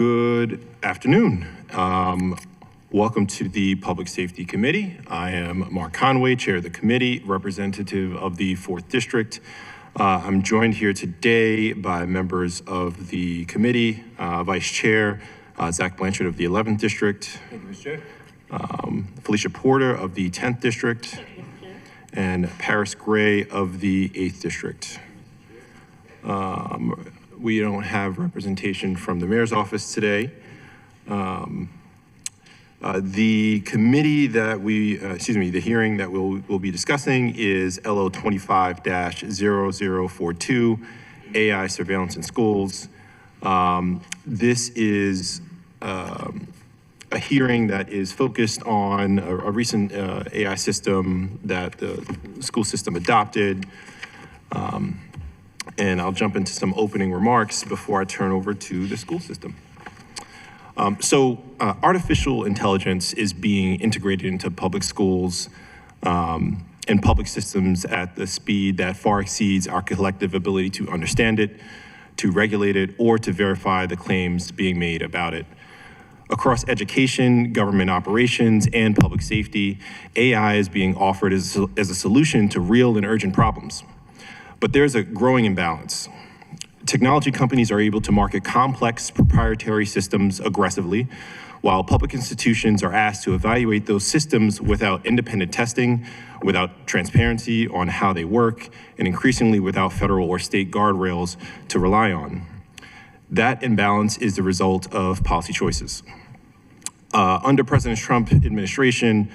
Good afternoon. Welcome to the Public Safety Committee. I am Mark Conway, Chair of the committee, representative of the 4th District. I'm joined here today by members of the committee, Vice Chair Zach Blanchard of the 11th District. Thank you, Mr. Chair. Felicia Porter of the 10th District. And Paris Gray of the 8th District. We don't have representation from the mayor's office today. The committee that the hearing that we'll be discussing is LO 25-0042, AI surveillance in schools. This is a hearing that is focused on a recent AI system that the school system adopted. And I'll jump into some opening remarks before I turn over to the school system. Artificial intelligence is being integrated into public schools and public systems at the speed that far exceeds our collective ability to understand it, to regulate it, or to verify the claims being made about it. Across education, government operations, and public safety, AI is being offered as a solution to real and urgent problems. But there's a growing imbalance. Technology companies are able to market complex proprietary systems aggressively, while public institutions are asked to evaluate those systems without independent testing, without transparency on how they work, and increasingly without federal or state guardrails to rely on. That imbalance is the result of policy choices. Under President Trump's administration,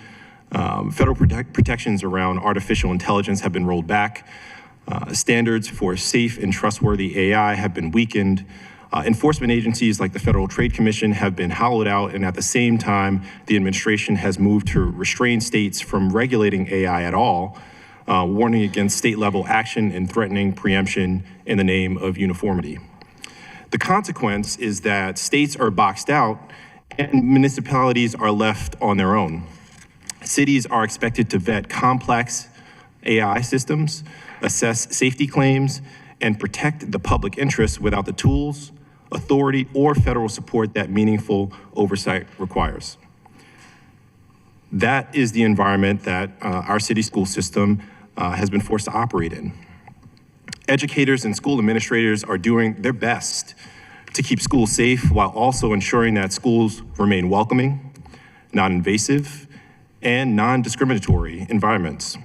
federal protections around artificial intelligence have been rolled back. Standards for safe and trustworthy AI have been weakened. Enforcement agencies like the Federal Trade Commission have been hollowed out, and at the same time, the administration has moved to restrain states from regulating AI at all, warning against state-level action and threatening preemption in the name of uniformity. The consequence is that states are boxed out and municipalities are left on their own. Cities are expected to vet complex AI systems, assess safety claims, and protect the public interest without the tools, authority, or federal support that meaningful oversight requires. That is the environment that our city school system has been forced to operate in. Educators and school administrators are doing their best to keep schools safe while also ensuring that schools remain welcoming, non-invasive, and non-discriminatory environments.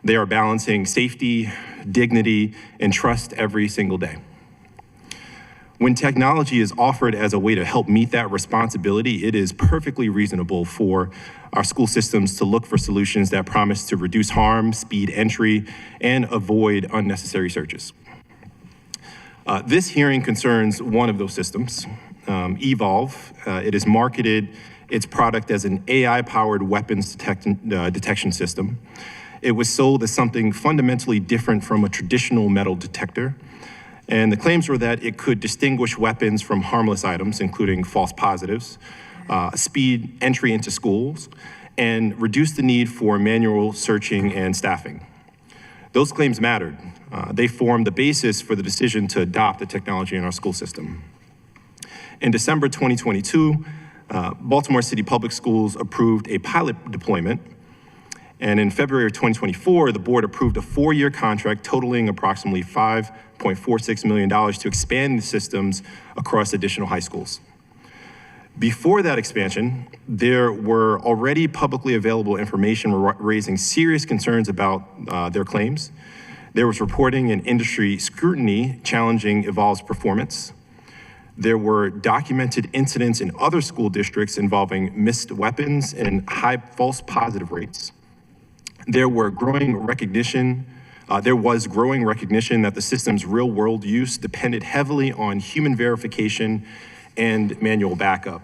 They are balancing safety, dignity, and trust every single day. When technology is offered as a way to help meet that responsibility, it is perfectly reasonable for our school systems to look for solutions that promise to reduce harm, speed entry, and avoid unnecessary searches. This hearing concerns one of those systems, Evolve. It has marketed its product as an AI-powered weapons detection system. It was sold as something fundamentally different from a traditional metal detector. And the claims were that it could distinguish weapons from harmless items, including false positives, speed entry into schools, and reduce the need for manual searching and staffing. Those claims mattered. They formed the basis for the decision to adopt the technology in our school system. In December 2022, Baltimore City Public Schools approved a pilot deployment. And in February of 2024, the board approved a 4-year contract totaling approximately $5.46 million to expand the systems across additional high schools. Before that expansion, there were already publicly available information raising serious concerns about their claims. There was reporting and industry scrutiny challenging Evolve's performance. There were documented incidents in other school districts involving missed weapons and high false positive rates. There was growing recognition that the system's real-world use depended heavily on human verification and manual backup.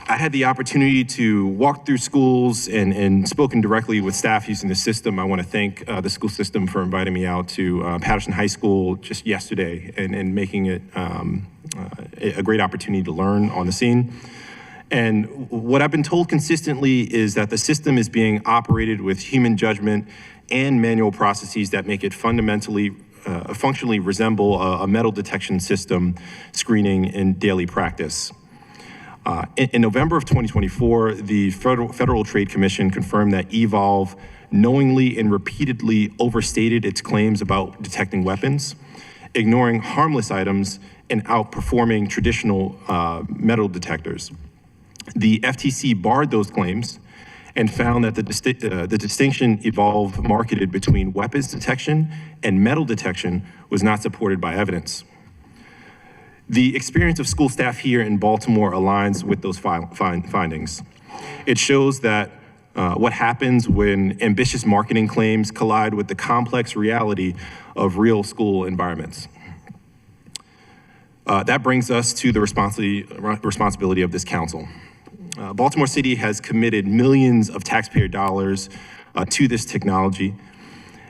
I had the opportunity to walk through schools and spoken directly with staff using the system. I want to thank the school system for inviting me out to Patterson High School just yesterday and making it a great opportunity to learn on the scene. And what I've been told consistently is that the system is being operated with human judgment and manual processes that make it fundamentally functionally resemble a metal detection system screening in daily practice. In November of 2024, the Federal Trade Commission confirmed that Evolv knowingly and repeatedly overstated its claims about detecting weapons, ignoring harmless items, and outperforming traditional metal detectors. The FTC barred those claims and found that the distinction Evolv marketed between weapons detection and metal detection was not supported by evidence. The experience of school staff here in Baltimore aligns with those findings. It shows that what happens when ambitious marketing claims collide with the complex reality of real school environments. That brings us to the responsibility of this council. Baltimore City has committed millions of taxpayer dollars to this technology.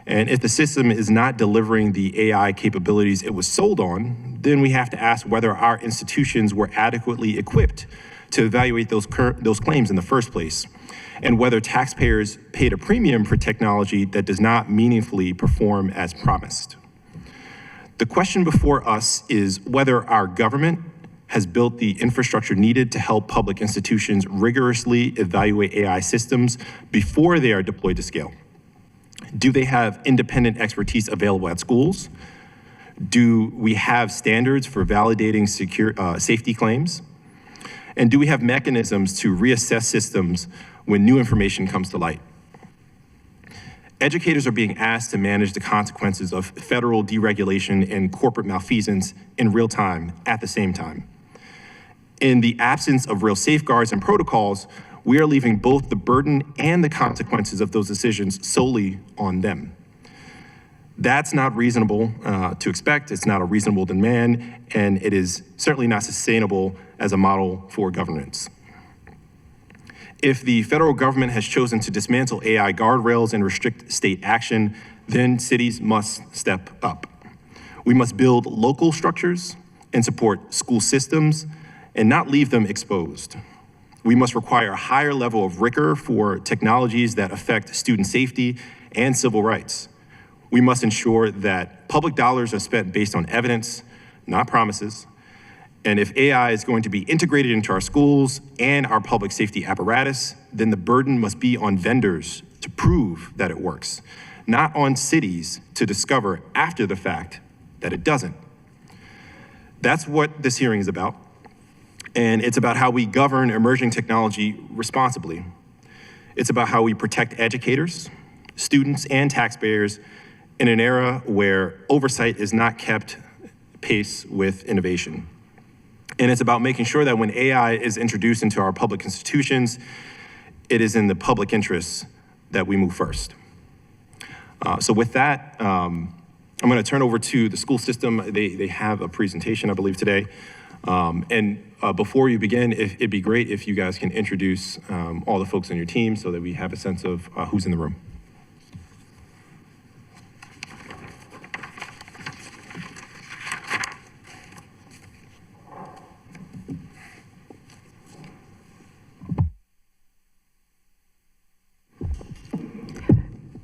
And if the system is not delivering the AI capabilities it was sold on, then we have to ask whether our institutions were adequately equipped to evaluate those claims in the first place, and whether taxpayers paid a premium for technology that does not meaningfully perform as promised. The question before us is whether our government has built the infrastructure needed to help public institutions rigorously evaluate AI systems before they are deployed to scale. Do they have independent expertise available at schools? Do we have standards for validating safety claims? And do we have mechanisms to reassess systems when new information comes to light? Educators are being asked to manage the consequences of federal deregulation and corporate malfeasance in real time at the same time. In the absence of real safeguards and protocols, we are leaving both the burden and the consequences of those decisions solely on them. That's not reasonable to expect. It's not a reasonable demand, and it is certainly not sustainable as a model for governance. If the federal government has chosen to dismantle AI guardrails and restrict state action, then cities must step up. We must build local structures and support school systems and not leave them exposed. We must require a higher level of rigor for technologies that affect student safety and civil rights. We must ensure that public dollars are spent based on evidence, not promises. And if AI is going to be integrated into our schools and our public safety apparatus, then the burden must be on vendors to prove that it works, not on cities to discover after the fact that it doesn't. That's what this hearing is about. And it's about how we govern emerging technology responsibly. It's about how we protect educators, students, and taxpayers in an era where oversight is not kept pace with innovation. And it's about making sure that when AI is introduced into our public institutions, it is in the public interest that we move first. So with that, I'm going to turn over to the school system. They have a presentation, I believe, today. Before you begin, it'd be great if you guys can introduce all the folks on your team so that we have a sense of who's in the room.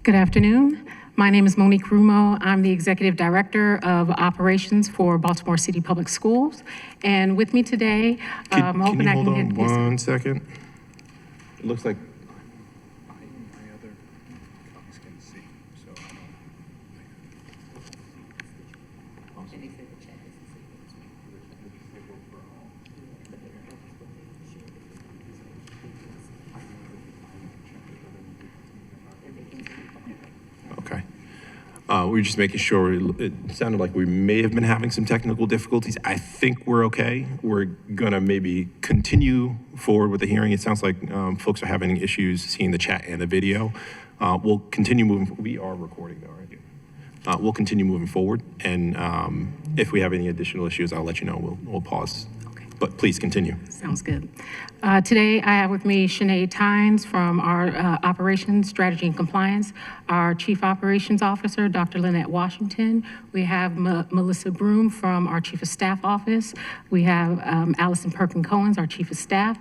Good afternoon. My name is Monique Rumo. I'm the Executive Director of Operations for Baltimore City Public Schools. And with me today, Can you hold on 1 second? It looks like My other colleagues can see, so I don't. Okay. We were just making sure. It sounded like we may have been having some technical difficulties. I think we're okay. We're gonna maybe continue forward with the hearing. It sounds like folks are having issues seeing the chat and the video. We'll continue moving. We are recording though, right? We'll continue moving forward. And if we have any additional issues, I'll let you know. We'll pause. But please continue. Sounds good. Today, I have with me Sinead Tynes from our Operations, Strategy, and Compliance, our Chief Operations Officer, Dr. Lynette Washington. We have Melissa Broom from our Chief of Staff Office. We have Allison Perkin-Cohens, our Chief of Staff.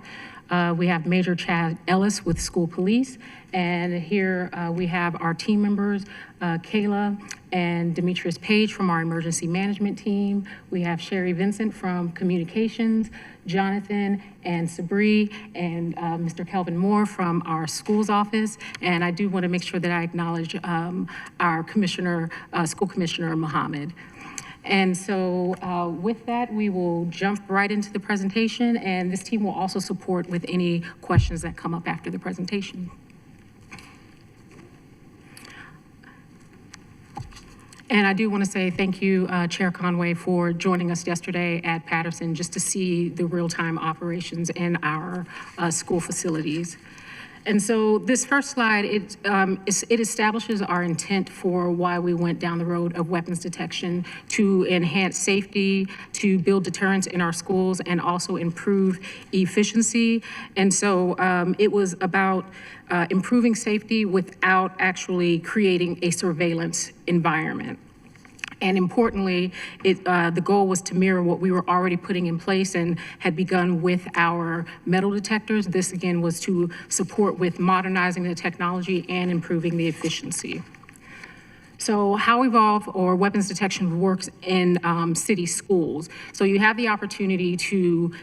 We have Major Chad Ellis with School Police. And here we have our team members, Kayla and Demetrius Page from our emergency management team. We have Sherry Vincent from communications, Jonathan and Sabri, and Mr. Kelvin Moore from our schools office. And I do want to make sure that I acknowledge our commissioner, school commissioner, Mohammed. And so with that, we will jump right into the presentation, and this team will also support with any questions that come up after the presentation. And I do want to say thank you, Chair Conway, for joining us yesterday at Patterson just to see the real-time operations in our school facilities. And so this first slide, it establishes our intent for why we went down the road of weapons detection to enhance safety, to build deterrence in our schools, and also improve efficiency. And so it was about improving safety without actually creating a surveillance environment. And importantly, the goal was to mirror what we were already putting in place and had begun with our metal detectors. This, again, was to support with modernizing the technology and improving the efficiency. So how Evolve or weapons detection works in city schools. So you have the opportunity to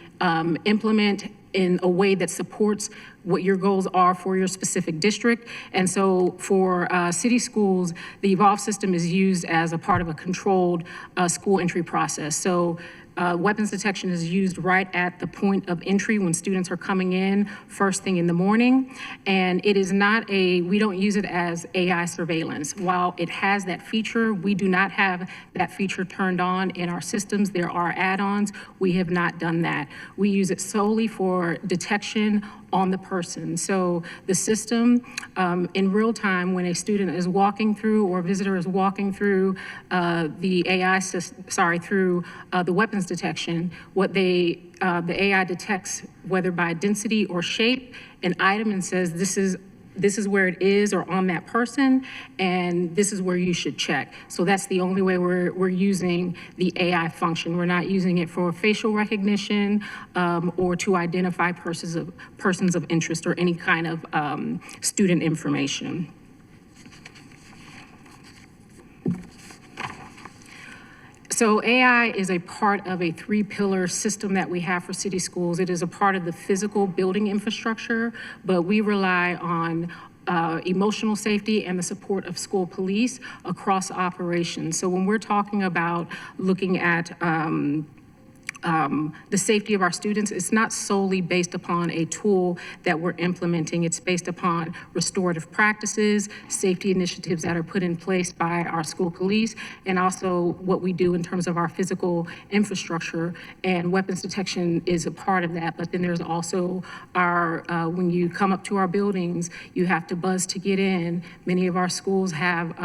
implement in a way that supports what your goals are for your specific district. And so for city schools, the Evolve system is used as a part of a controlled school entry process. So weapons detection is used right at the point of entry when students are coming in first thing in the morning. And it is not we don't use it as AI surveillance. While it has that feature, we do not have that feature turned on in our systems. There are add-ons. We have not done that. We use it solely for detection on the person. So the system in real time, when a student is walking through or a visitor is walking through the weapons detection, what the AI detects, whether by density or shape, an item and says, this is where it is or on that person, and this is where you should check. So that's the only way we're using the AI function. We're not using it for facial recognition or to identify persons of interest or any kind of student information. So AI is a part of a three-pillar system that we have for city schools. It is a part of the physical building infrastructure, but we rely on emotional safety and the support of school police across operations. So when we're talking about looking at the safety of our students, it's not solely based upon a tool that we're implementing. It's based upon restorative practices, safety initiatives that are put in place by our school police, and also what we do in terms of our physical infrastructure. And weapons detection is a part of that. But then there's also our, when you come up to our buildings, you have to buzz to get in. Many of our schools have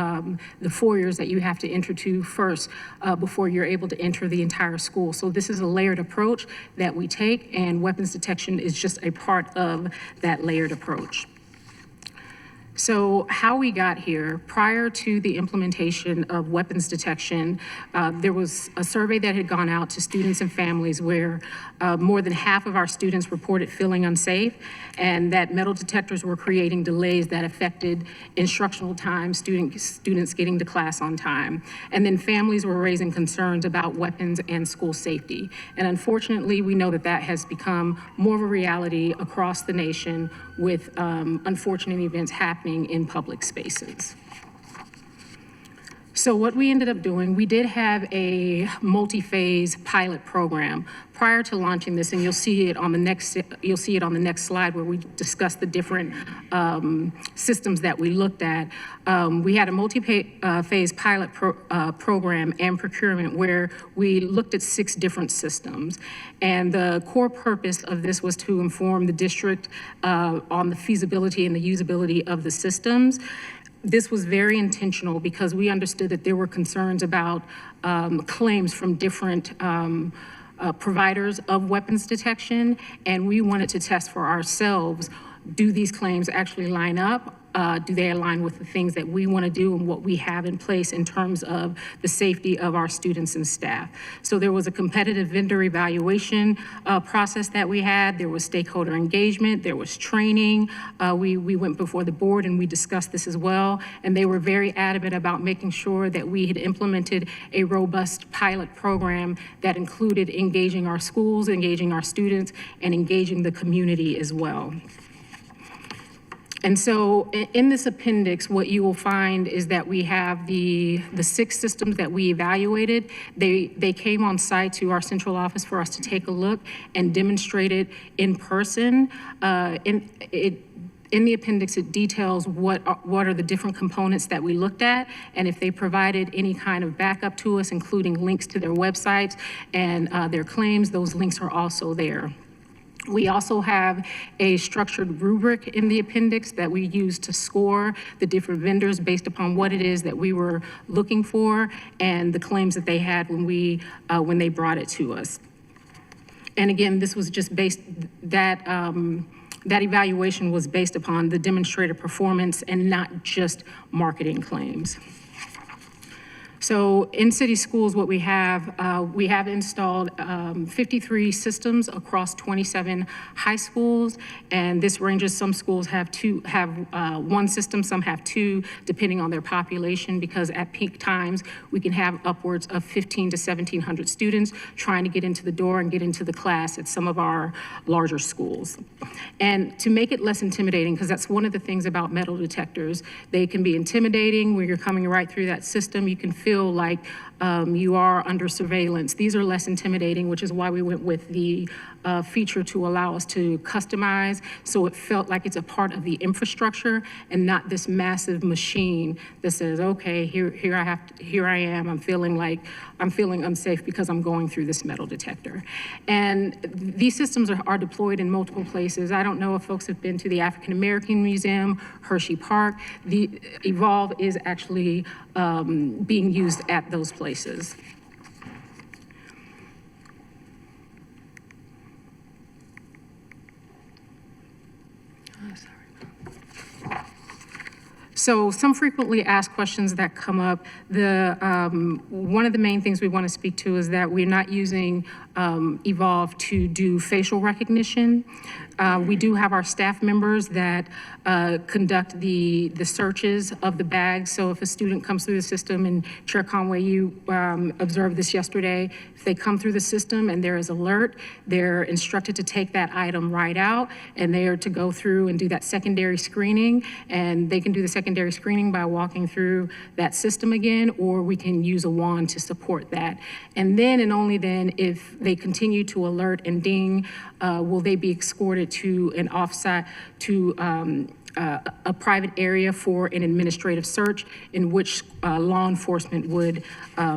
the foyers that you have to enter to first before you're able to enter the entire school. So this is a layered approach that we take, and weapons detection is just a part of that layered approach. So how we got here, prior to the implementation of weapons detection, there was a survey that had gone out to students and families where more than half of our students reported feeling unsafe, and that metal detectors were creating delays that affected instructional time, students getting to class on time. And then families were raising concerns about weapons and school safety. And unfortunately, we know that that has become more of a reality across the nation with unfortunate events happening in public spaces. So what we ended up doing, we did have a multi-phase pilot program prior to launching this, and you'll see it on the next slide where we discuss the different systems that we looked at. We had a multi-phase pilot program and procurement where we looked at 6 different systems. And the core purpose of this was to inform the district on the feasibility and the usability of the systems. This was very intentional because we understood that there were concerns about claims from different providers of weapons detection, and we wanted to test for ourselves, do these claims actually line up? do they align with the things that we want to do and what we have in place in terms of the safety of our students and staff. So there was a competitive vendor evaluation process that we had. There was stakeholder engagement. There was training. We went before the board and we discussed this as well. And they were very adamant about making sure that we had implemented a robust pilot program that included engaging our schools, engaging our students, and engaging the community as well. And so in this appendix, what you will find is that we have the 6 systems that we evaluated. They came on site to our central office for us to take a look and demonstrate it in person. In the appendix, it details what are the different components that we looked at, and if they provided any kind of backup to us, including links to their websites and their claims, those links are also there. We also have a structured rubric in the appendix that we use to score the different vendors based upon what it is that we were looking for and the claims that they had when they brought it to us. And again, this was just based, that evaluation was based upon the demonstrated performance and not just marketing claims. So in city schools, what we have installed 53 systems across 27 high schools, and this ranges, some schools have one system, some have 2, depending on their population, because at peak times, we can have upwards of 1,500 to 1,700 students trying to get into the door and get into the class at some of our larger schools. And to make it less intimidating, because that's one of the things about metal detectors, they can be intimidating when you're coming right through that system. You can feel like you are under surveillance. These are less intimidating, which is why we went with the feature to allow us to customize, so it felt like it's a part of the infrastructure and not this massive machine that says, okay, here I am. I'm feeling unsafe because I'm going through this metal detector. And these systems are deployed in multiple places. I don't know if folks have been to the African American Museum, Hershey Park. The Evolve is actually being used at those places. So some frequently asked questions that come up, one of the main things we want to speak to is that we're not using Evolve to do facial recognition. We do have our staff members that conduct the searches of the bags. So if a student comes through the system, and Chair Conway, you observed this yesterday, if they come through the system and there is alert, they're instructed to take that item right out, and they are to go through and do that secondary screening. And they can do the secondary screening by walking through that system again, or we can use a wand to support that. And then and only then, if they continue to alert and ding, will they be escorted to an offsite, to a private area for an administrative search, in which law enforcement would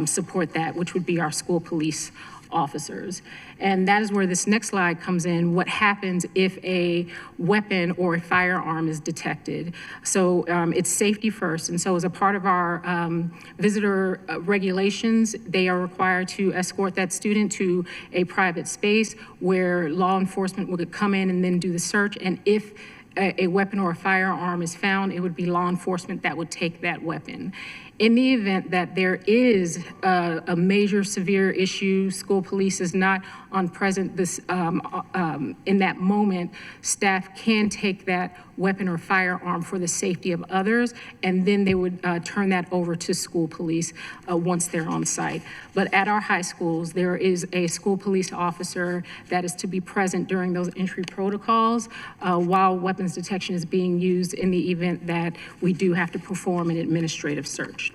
support that, which would be our school police officers. And that is where this next slide comes in. What happens if a weapon or a firearm is detected? So it's safety first. And so as a part of our visitor regulations, they are required to escort that student to a private space where law enforcement would come in and then do the search. And if a weapon or a firearm is found, it would be law enforcement that would take that weapon. In the event that there is a major severe issue, school police is not on present in that moment, staff can take that weapon or firearm for the safety of others, and then they would turn that over to school police once they're on site. But at our high schools, there is a school police officer that is to be present during those entry protocols while weapons detection is being used in the event that we do have to perform an administrative search.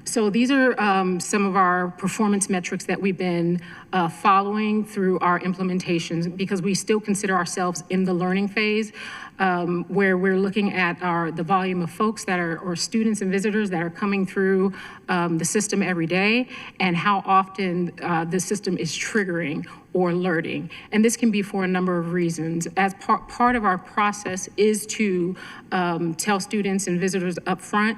So these are some of our performance metrics that we've been following through our implementations, because we still consider ourselves in the learning phase, where we're looking at the volume of folks that are, or students and visitors that are coming through the system every day, and how often the system is triggering or alerting. And this can be for a number of reasons. As part of our process is to tell students and visitors up front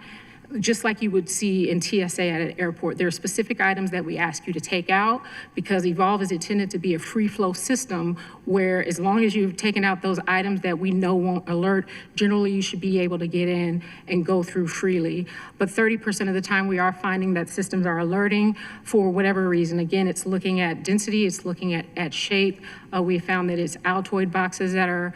just like you would see in TSA at an airport, there are specific items that we ask you to take out because Evolve is intended to be a free flow system where as long as you've taken out those items that we know won't alert, generally you should be able to get in and go through freely. But 30% of the time we are finding that systems are alerting for whatever reason. Again, it's looking at density, it's looking at shape. We found that it's Altoid boxes that are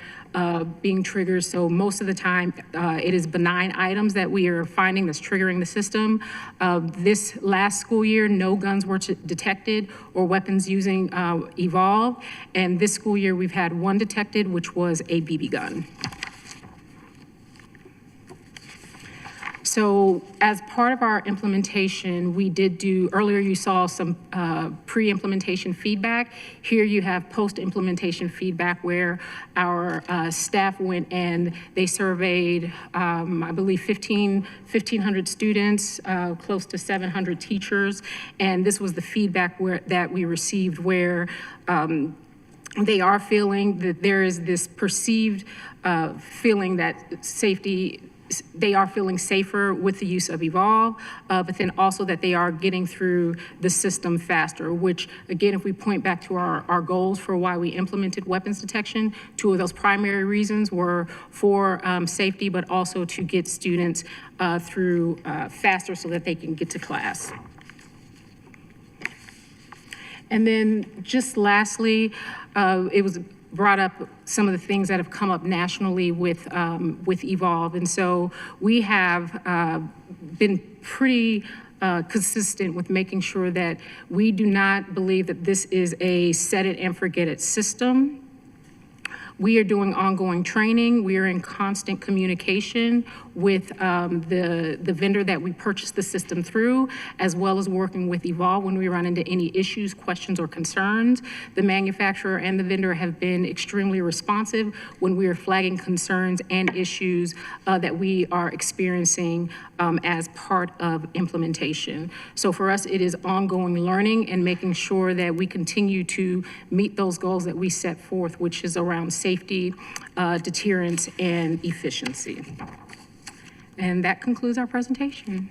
being triggered. So most of the time, it is benign items that we are finding that's triggering the system. This last school year, no guns were detected or weapons using Evolve. And this school year, we've had one detected, which was a BB gun. So as part of our implementation, we did do, earlier you saw some pre-implementation feedback. Here you have post-implementation feedback where our staff went and they surveyed, I believe, 1,500 students, close to 700 teachers. And this was the feedback that we received where they are feeling that there is this perceived feeling that they are feeling safer with the use of Evolve, but then also that they are getting through the system faster, which again, if we point back to our goals for why we implemented weapons detection, two of those primary reasons were for safety, but also to get students through faster so that they can get to class. And then just lastly, it was brought up some of the things that have come up nationally with Evolve. And so we have been pretty consistent with making sure that we do not believe that this is a set it and forget it system. We are doing ongoing training. We are in constant communication with the vendor that we purchased the system through, as well as working with Evolve when we run into any issues, questions, or concerns. The manufacturer and the vendor have been extremely responsive when we are flagging concerns and issues that we are experiencing as part of implementation. So for us, it is ongoing learning and making sure that we continue to meet those goals that we set forth, which is around safety, deterrence, and efficiency. And that concludes our presentation.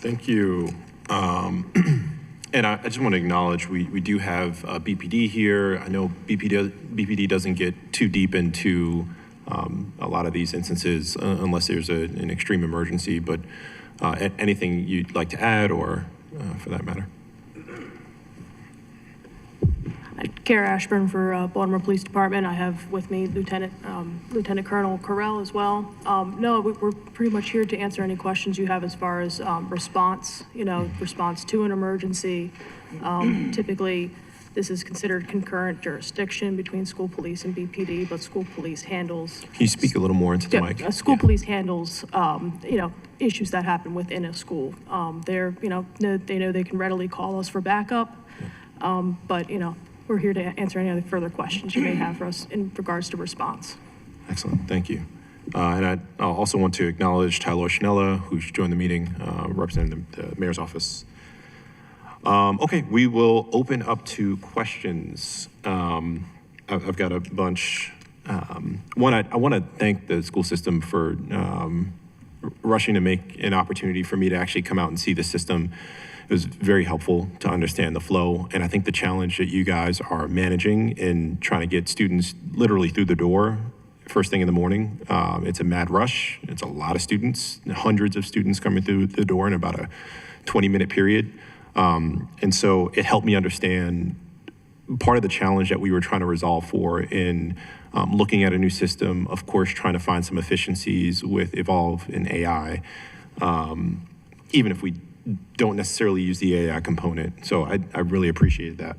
Thank you. And I just want to acknowledge we do have BPD here. I know BPD doesn't get too deep into a lot of these instances unless there's an extreme emergency, but anything you'd like to add or for that matter? Kara Ashburn for Baltimore Police Department. I have with me Lieutenant Colonel Carell as well. No, we're pretty much here to answer any questions you have as far as response to an emergency. Typically, this is considered concurrent jurisdiction between school police and BPD, but school police handles. Can you speak a little more into the mic? School police handles, issues that happen within a school. They know they can readily call us for backup, but we're here to answer any other further questions you may have for us in regards to response. Excellent, thank you. And I also want to acknowledge Tyler Schnella, who's joined the meeting, representing the mayor's office. Okay, we will open up to questions. I've got a bunch. One, I want to thank the school system for rushing to make an opportunity for me to actually come out and see the system. It was very helpful to understand the flow, and I think the challenge that you guys are managing in trying to get students literally through the door first thing in the morning. It's a mad rush. It's a lot of students, hundreds of students coming through the door in about a 20-minute period. And so it helped me understand part of the challenge that we were trying to resolve for in looking at a new system, of course, trying to find some efficiencies with Evolve and AI, even if we don't necessarily use the AI component. So I really appreciated that.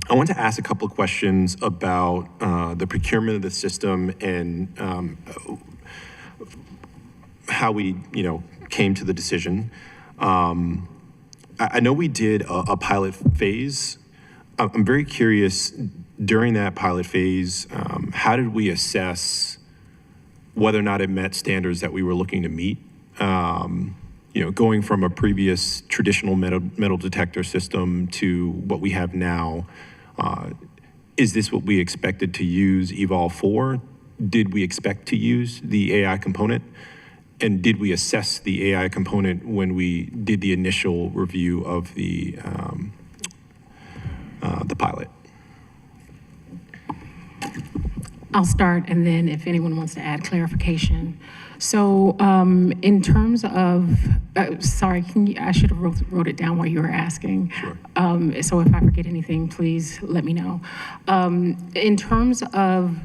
I want to ask a couple of questions about the procurement of the system and how we, came to the decision. I know we did a pilot phase. I'm very curious, during that pilot phase, how did we assess whether or not it met standards that we were looking to meet? Going from a previous traditional metal detector system to what we have now, is this what we expected to use Evolve for? did we expect to use the AI component? And did we assess the AI component when we did the initial review of the pilot? I'll start, and then if anyone wants to add clarification. So in terms of, sorry, I should have wrote it down while you were asking. Sure. So if I forget anything, please let me know. In terms of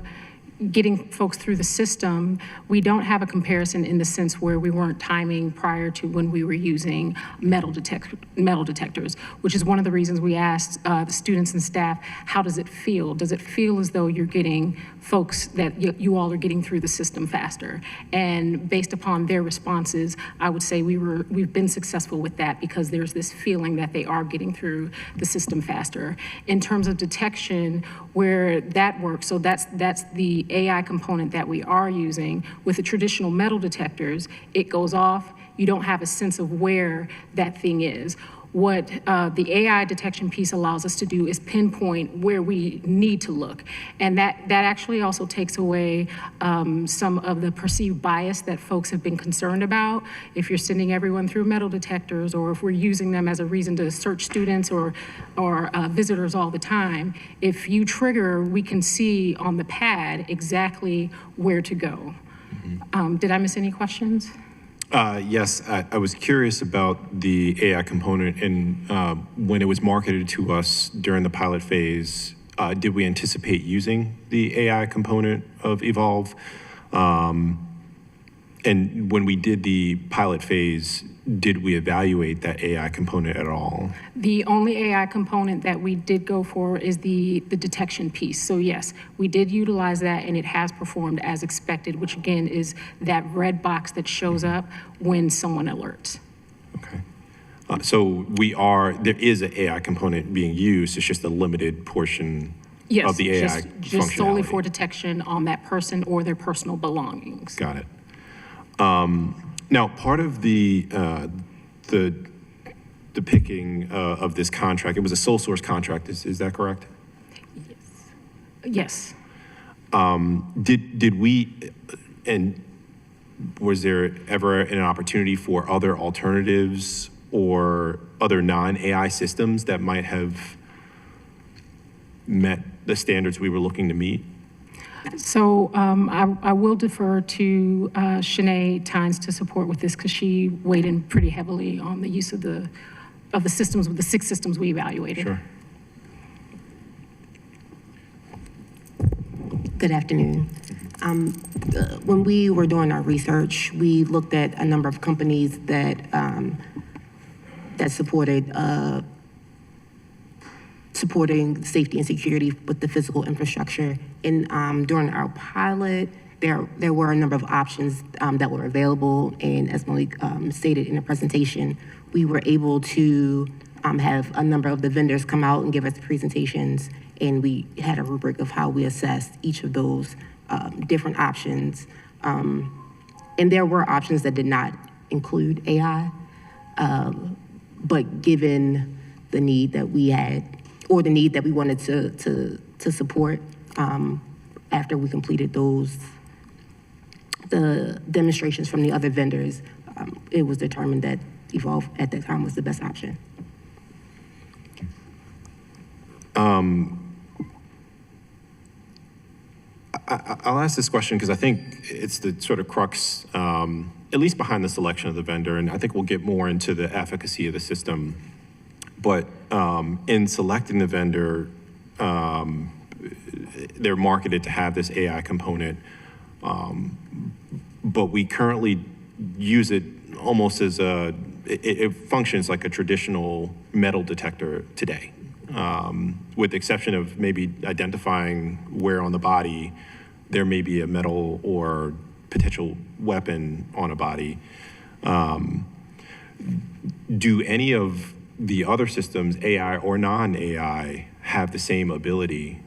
getting folks through the system, we don't have a comparison in the sense where we weren't timing prior to when we were using metal detectors, which is one of the reasons we asked the students and staff, how does it feel? Does it feel as though you're getting folks that you all are getting through the system faster? And based upon their responses, I would say we've been successful with that because there's this feeling that they are getting through the system faster. In terms of detection, where that works, so that's the AI component that we are using. With the traditional metal detectors, it goes off, you don't have a sense of where that thing is. What the AI detection piece allows us to do is pinpoint where we need to look. And that actually also takes away some of the perceived bias that folks have been concerned about. If you're sending everyone through metal detectors, or if we're using them as a reason to search students or visitors all the time, if you trigger, we can see on the pad exactly where to go. Did I miss any questions? Yes, I was curious about the AI component, and when it was marketed to us during the pilot phase, did we anticipate using the AI component of Evolve? And when we did the pilot phase, did we evaluate that AI component at all? The only AI component that we did go for is the detection piece. So yes, we did utilize that, and it has performed as expected, which again is that red box that shows up when someone alerts. Okay. So there is an AI component being used, it's just a limited portion Yes, of the AI just solely for functionality. detection on that person or their personal belongings. Got it. Now, part of the picking of this contract, it was a sole source contract, is that correct? Yes. Did we, and was there ever an opportunity for other alternatives or other non-AI systems that might have met the standards we were looking to meet? So I will defer to Shanae Tynes to support with this because she weighed in pretty heavily on the use of the systems, the 6 systems we evaluated. Sure. Good afternoon. When we were doing our research, we looked at a number of companies that supported supporting safety and security with the physical infrastructure. And during our pilot, there were a number of options that were available. And as Malik stated in the presentation, we were able to have a number of the vendors come out and give us presentations. And we had a rubric of how we assessed each of those different options. And there were options that did not include AI, but given the need that we had, or the need that we wanted to support, after we completed the demonstrations from the other vendors, it was determined that Evolve at that time was the best option. I'll ask this question because I think it's the sort of crux, at least behind the selection of the vendor, and I think we'll get more into the efficacy of the system. But in selecting the vendor, they're marketed to have this AI component, but we currently use it almost as it functions like a traditional metal detector today, with the exception of maybe identifying where on the body there may be a metal or potential weapon on a body. Do any of the other systems, AI or non-AI, have the same ability?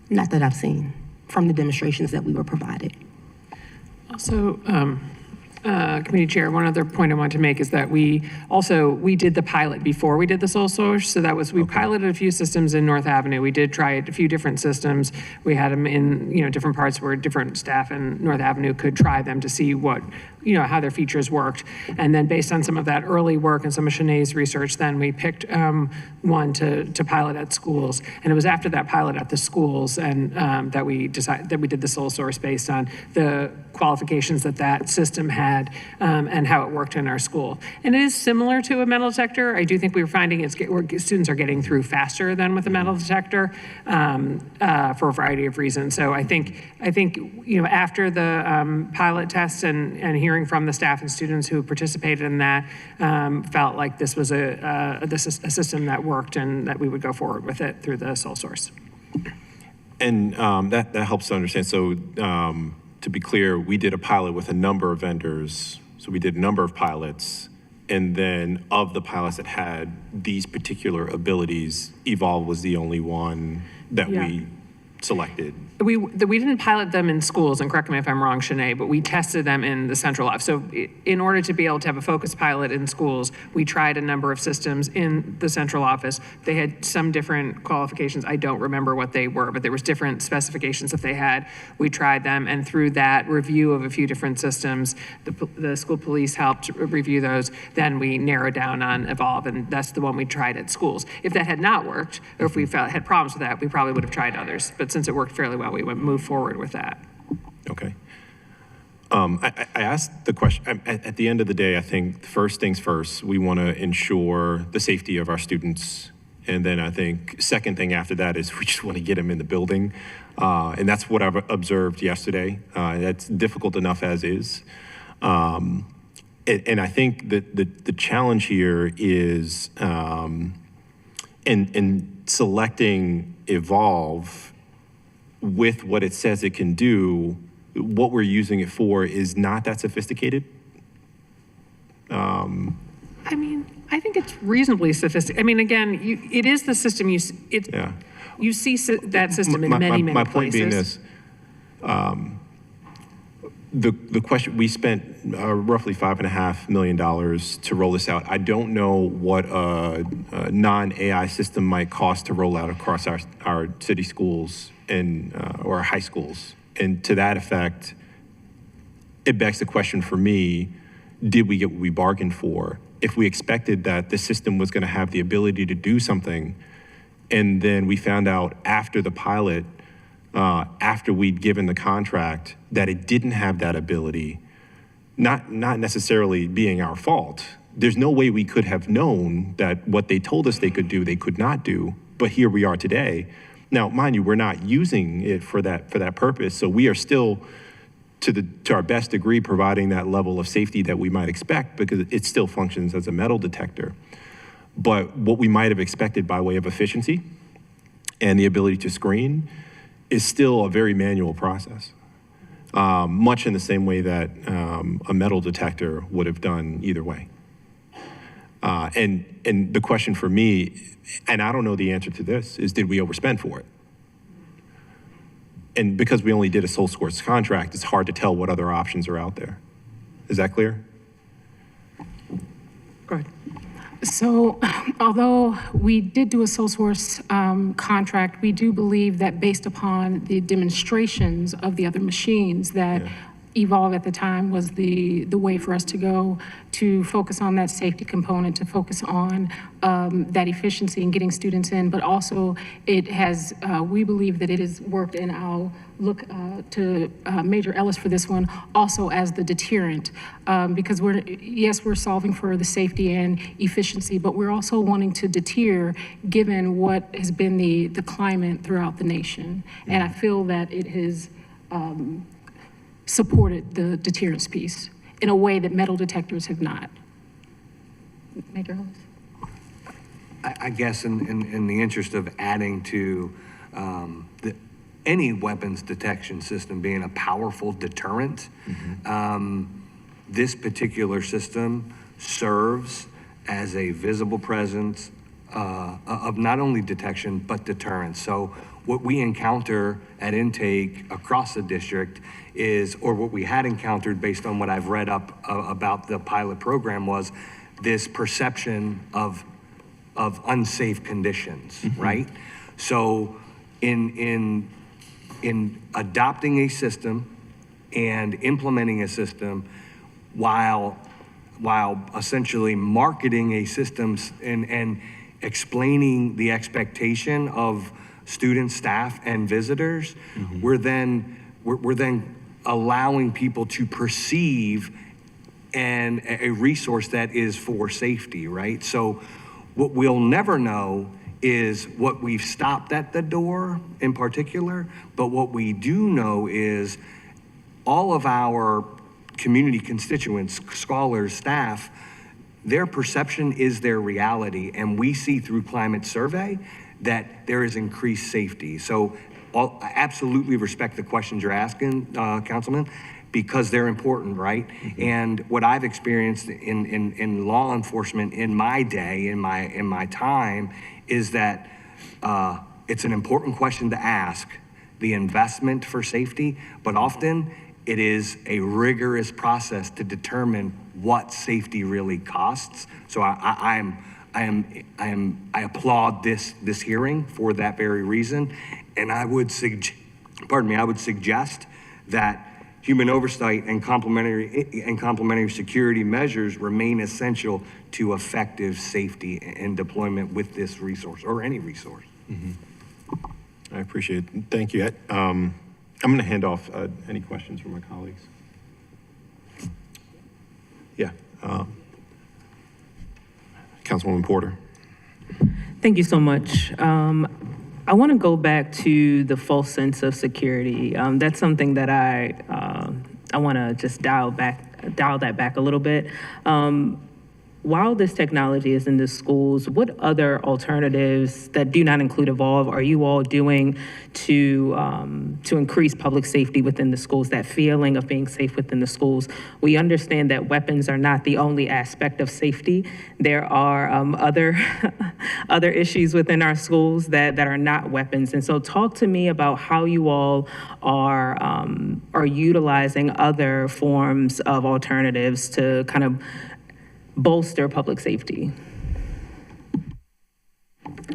Not that I've seen from the demonstrations that we were provided. Also, Committee Chair, one other point I want to make is that we did the pilot before we did the sole source. So that was, we piloted a few systems in North Avenue. We did try a few different systems. We had them in, different parts where different staff in North Avenue could try them to see what, how their features worked. And then based on some of that early work and some of Shanae's research, then we picked one to pilot at schools. And it was after that pilot at the schools and that we decided that we did the sole source based on the qualifications that system had and how it worked in our school. And it is similar to a metal detector. I do think we were finding students are getting through faster than with a metal detector for a variety of reasons. So I think after the pilot tests and hearing from the staff and students who participated in that, felt like this was a system that worked and that we would go forward with it through the sole source. And that helps to understand. So to be clear, we did a pilot with a number of vendors. So we did a number of pilots. And then of the pilots that had these particular abilities, Evolve was the only one that we selected. We didn't pilot them in schools, and correct me if I'm wrong, Shanae, but we tested them in the central office. So in order to be able to have a focused pilot in schools, we tried a number of systems in the central office. They had some different qualifications. I don't remember what they were, but there was different specifications that they had. We tried them, and through that review of a few different systems, the school police helped review those. Then we narrowed down on Evolve, and that's the one we tried at schools. If that had not worked, or if we had problems with that, we probably would have tried others. But since it worked fairly well, we would move forward with that. Okay. I asked the question, at the end of the day, I think first things first, we want to ensure the safety of our students. And then I think second thing after that is we just want to get them in the building. And that's what I've observed yesterday. That's difficult enough as is. And I think that the challenge here is in selecting Evolve with what it says it can do, what we're using it for is not that sophisticated. I mean, I think it's reasonably sophisticated. I mean, again, it is the system you see that system in many places. My point being this, the question, we spent roughly $5.5 million to roll this out. I don't know what a non-AI system might cost to roll out across our city schools and or our high schools. And to that effect, it begs the question for me, did we get what we bargained for? If we expected that the system was going to have the ability to do something, and then we found out after the pilot, after we'd given the contract, that it didn't have that ability, not necessarily being our fault. There's no way we could have known that what they told us they could do, they could not do, but here we are today. Now, mind you, we're not using it for that purpose, so we are still, to our best degree, providing that level of safety that we might expect because it still functions as a metal detector. But what we might have expected by way of efficiency and the ability to screen is still a very manual process, much in the same way that a metal detector would have done either way. And the question for me, and I don't know the answer to this, is did we overspend for it? And because we only did a sole source contract, it's hard to tell what other options are out there. Is that clear? Go ahead. So although we did do a sole source contract, we do believe that based upon the demonstrations of the other machines that Evolve at the time was the way for us to go, to focus on that safety component, to focus on that efficiency in getting students in, but also it has, we believe that it has worked, and I'll look to Major Ellis for this one, also as the deterrent, because we're solving for the safety and efficiency, but we're also wanting to deter given what has been the climate throughout the nation. And I feel that it has supported the deterrence piece in a way that metal detectors have not. Major Ellis? I guess in the interest of adding to any weapons detection system being a powerful deterrent, this particular system serves as a visible presence of not only detection, but deterrence. So what we encounter at intake across the district is, or what we had encountered based on what I've read up about the pilot program, was this perception of unsafe conditions, right? So in adopting a system and implementing a system while essentially marketing a system and explaining the expectation of students, staff, and visitors, we're then allowing people to perceive a resource that is for safety, right? So what we'll never know is what we've stopped at the door in particular, but what we do know is all of our community constituents, scholars, staff, their perception is their reality, and we see through climate survey that there is increased safety. So I absolutely respect the questions you're asking, Councilman, because they're important, right? And what I've experienced in law enforcement in my day, in my time, is that it's an important question to ask, the investment for safety, but often it is a rigorous process to determine what safety really costs. So I applaud this hearing for that very reason, and I would suggest that human oversight and complementary security measures remain essential to effective safety and deployment with this resource or any resource. I appreciate it. Thank you. I'm going to hand off any questions from my colleagues. Yeah. Councilwoman Porter. Thank you so much. I want to go back to the false sense of security. That's something that I want to just dial that back a little bit. While this technology is in the schools, what other alternatives that do not include Evolve are you all doing to increase public safety within the schools, that feeling of being safe within the schools? We understand that weapons are not the only aspect of safety. There are other issues within our schools that are not weapons. And so talk to me about how you all are utilizing other forms of alternatives to kind of bolster public safety.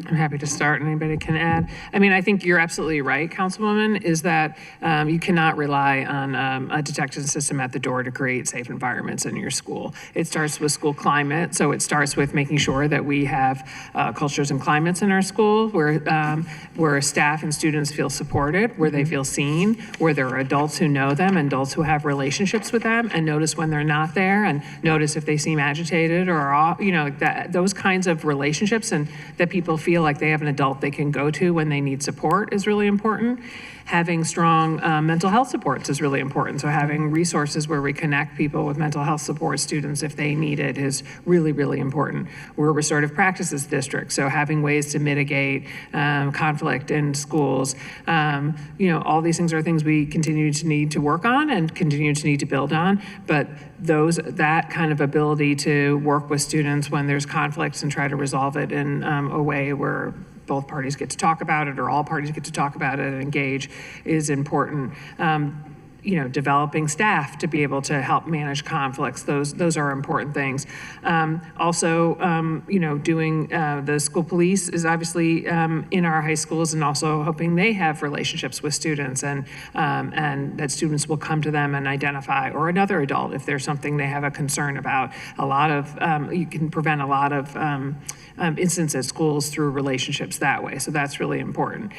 I'm happy to start, and anybody can add. I mean, I think you're absolutely right, Councilwoman, is that you cannot rely on a detection system at the door to create safe environments in your school. It starts with school climate, so it starts with making sure that we have cultures and climates in our school where staff and students feel supported, where they feel seen, where there are adults who know them, and adults who have relationships with them, and notice when they're not there, and notice if they seem agitated or, those kinds of relationships, and that people feel like they have an adult they can go to when they need support is really important. Having strong mental health supports is really important. So having resources where we connect people with mental health support students if they need it is really, really important. We're a restorative practices district, so having ways to mitigate conflict in schools, all these things are things we continue to need to work on and continue to need to build on. But that kind of ability to work with students when there's conflicts and try to resolve it in a way where both parties get to talk about it or all parties get to talk about it and engage is important. Developing staff to be able to help manage conflicts, those are important things. Doing the school police is obviously in our high schools, and also hoping they have relationships with students and that students will come to them and identify, or another adult if there's something they have a concern about. You can prevent a lot of incidents at schools through relationships that way. So that's really important.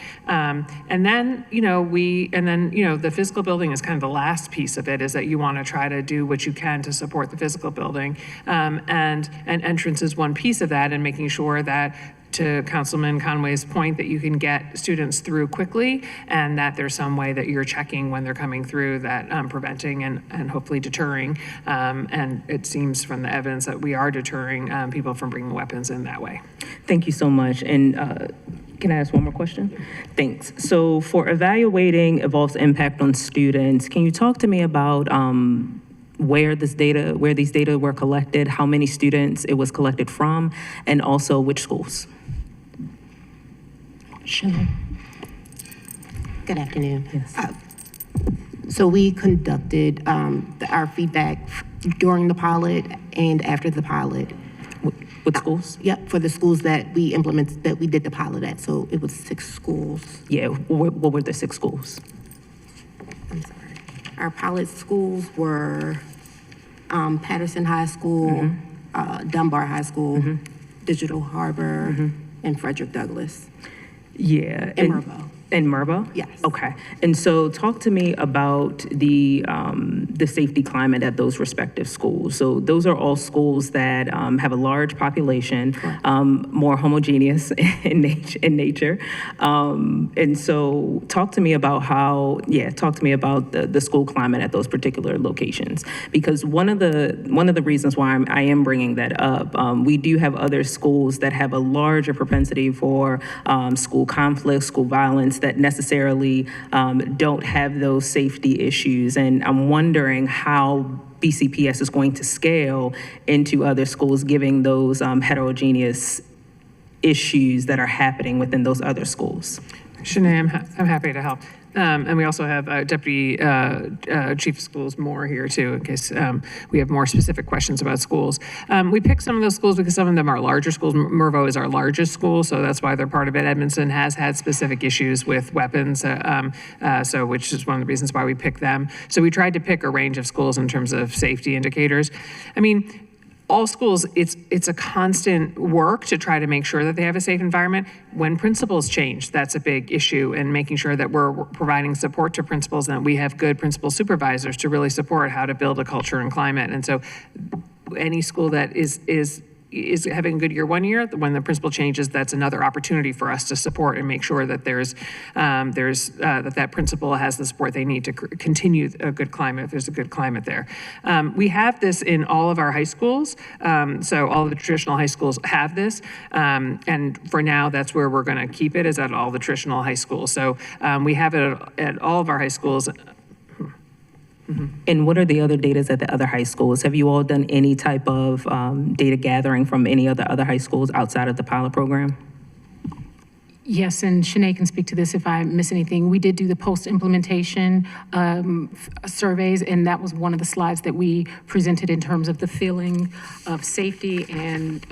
The physical building is kind of the last piece of it, is that you want to try to do what you can to support the physical building. And entrance is one piece of that, and making sure that, to Councilman Conway's point, that you can get students through quickly, and that there's some way that you're checking when they're coming through, that preventing and hopefully deterring. And it seems from the evidence that we are deterring people from bringing weapons in that way. Thank you so much. And can I ask one more question? Thanks. So for evaluating Evolve's impact on students, can you talk to me about where these data were collected, how many students it was collected from, and also which schools? Shanae. Good afternoon. Yes. So we conducted our feedback during the pilot and after the pilot. With schools? Yep, for the schools that we did the pilot at. So it was 6 schools. Yeah, what were the 6 schools? I'm sorry. Our pilot schools were Patterson High School, Dunbar High School, Digital Harbor, and Frederick Douglass. Yeah. And Murbo. In Murbo? Yes. Okay. And so talk to me about the safety climate at those respective schools. So those are all schools that have a large population, more homogeneous in nature. And so talk to me about the school climate at those particular locations. Because one of the reasons why I am bringing that up, we do have other schools that have a larger propensity for school conflict, school violence, that necessarily don't have those safety issues. And I'm wondering how BCPS is going to scale into other schools, given those heterogeneous issues that are happening within those other schools. Shanae, I'm happy to help. And we also have Deputy Chief of Schools Moore here too, in case we have more specific questions about schools. We picked some of those schools because some of them are larger schools. Murvo is our largest school, so that's why they're part of it. Edmondson has had specific issues with weapons, so which is one of the reasons why we picked them. So we tried to pick a range of schools in terms of safety indicators. I mean, all schools, it's a constant work to try to make sure that they have a safe environment. When principals change, that's a big issue, and making sure that we're providing support to principals and that we have good principal supervisors to really support how to build a culture and climate. And so any school that is having a good year one year, when the principal changes, that's another opportunity for us to support and make sure that that principal has the support they need to continue a good climate, if there's a good climate there. We have this in all of our high schools, so all of the traditional high schools have this, and for now, that's where we're gonna keep it, is at all the traditional high schools. So we have it at all of our high schools. And what are the other datas at the other high schools? Have you all done any type of data gathering from any of the other high schools outside of the pilot program? Yes, and Shanae can speak to this if I miss anything. We did do the post-implementation surveys, and that was one of the slides that we presented in terms of the feeling of safety and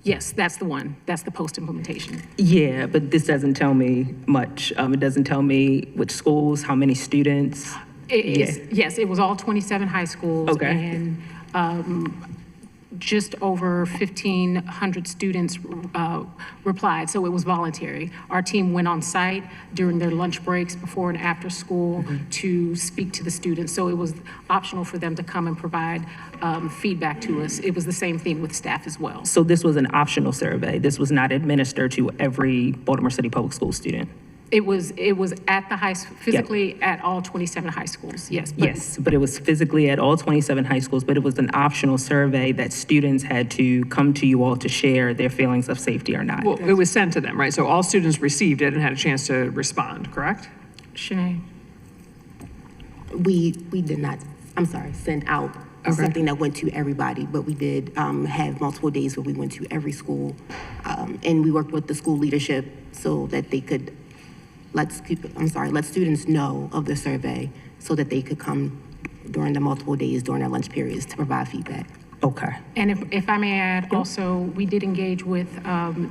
yes, that's the one. That's the post-implementation. Yeah, but this doesn't tell me much. It doesn't tell me which schools, how many students. Yes, it was all 27 high schools. Okay. And just over 1,500 students replied, so it was voluntary. Our team went on site during their lunch breaks before and after school to speak to the students. So it was optional for them to come and provide feedback to us. It was the same thing with staff as well. So this was an optional survey. This was not administered to every Baltimore City Public School student. It was at the physically at all 27 high schools, yes. Yes, but it was physically at all 27 high schools, but it was an optional survey that students had to come to you all to share their feelings of safety or not. Well, it was sent to them, right? So all students received it and had a chance to respond, correct? Shanae? We did not, I'm sorry, send out something that went to everybody, but we did have multiple days where we went to every school, and we worked with the school leadership so that they could let students know of the survey so that they could come during the multiple days during their lunch periods to provide feedback. Okay. And if I may add, also, we did engage with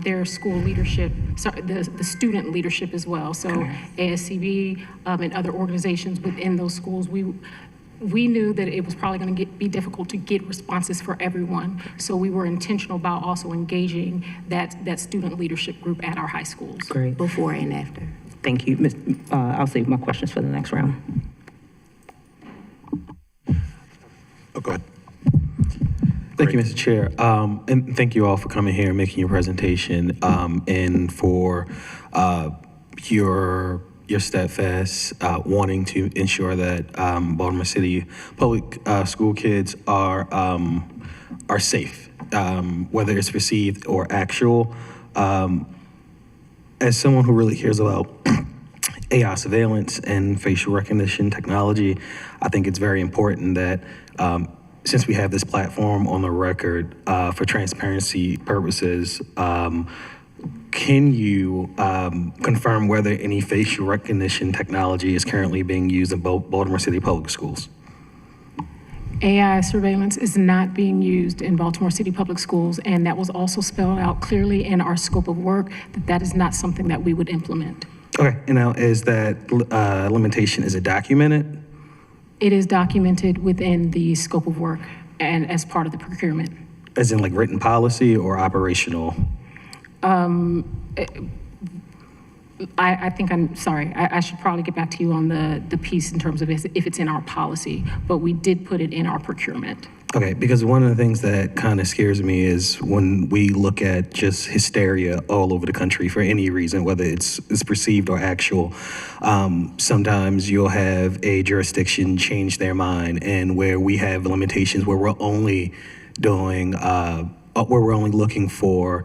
their school leadership, the student leadership as well. So ASCB and other organizations within those schools, we knew that it was probably going to be difficult to get responses for everyone. So we were intentional about also engaging that student leadership group at our high schools. Great. Before and after. Thank you. I'll save my questions for the next round. Oh, go ahead. Thank you, Mr. Chair. And thank you all for coming here and making your presentation and for your steadfast wanting to ensure that Baltimore City public school kids are safe, whether it's perceived or actual. As someone who really cares about AI surveillance and facial recognition technology, I think it's very important that since we have this platform on the record for transparency purposes, can you confirm whether any facial recognition technology is currently being used in Baltimore City Public Schools? AI surveillance is not being used in Baltimore City Public Schools, and that was also spelled out clearly in our scope of work, that that is not something that we would implement. Okay, and now is that limitation, is it documented? It is documented within the scope of work and as part of the procurement. As in like written policy or operational? I think I'm sorry. I should probably get back to you on the piece in terms of if it's in our policy, but we did put it in our procurement. Okay, because one of the things that kind of scares me is when we look at just hysteria all over the country for any reason, whether it's perceived or actual. Sometimes you'll have a jurisdiction change their mind, and where we have limitations where we're only doing, where we're only looking for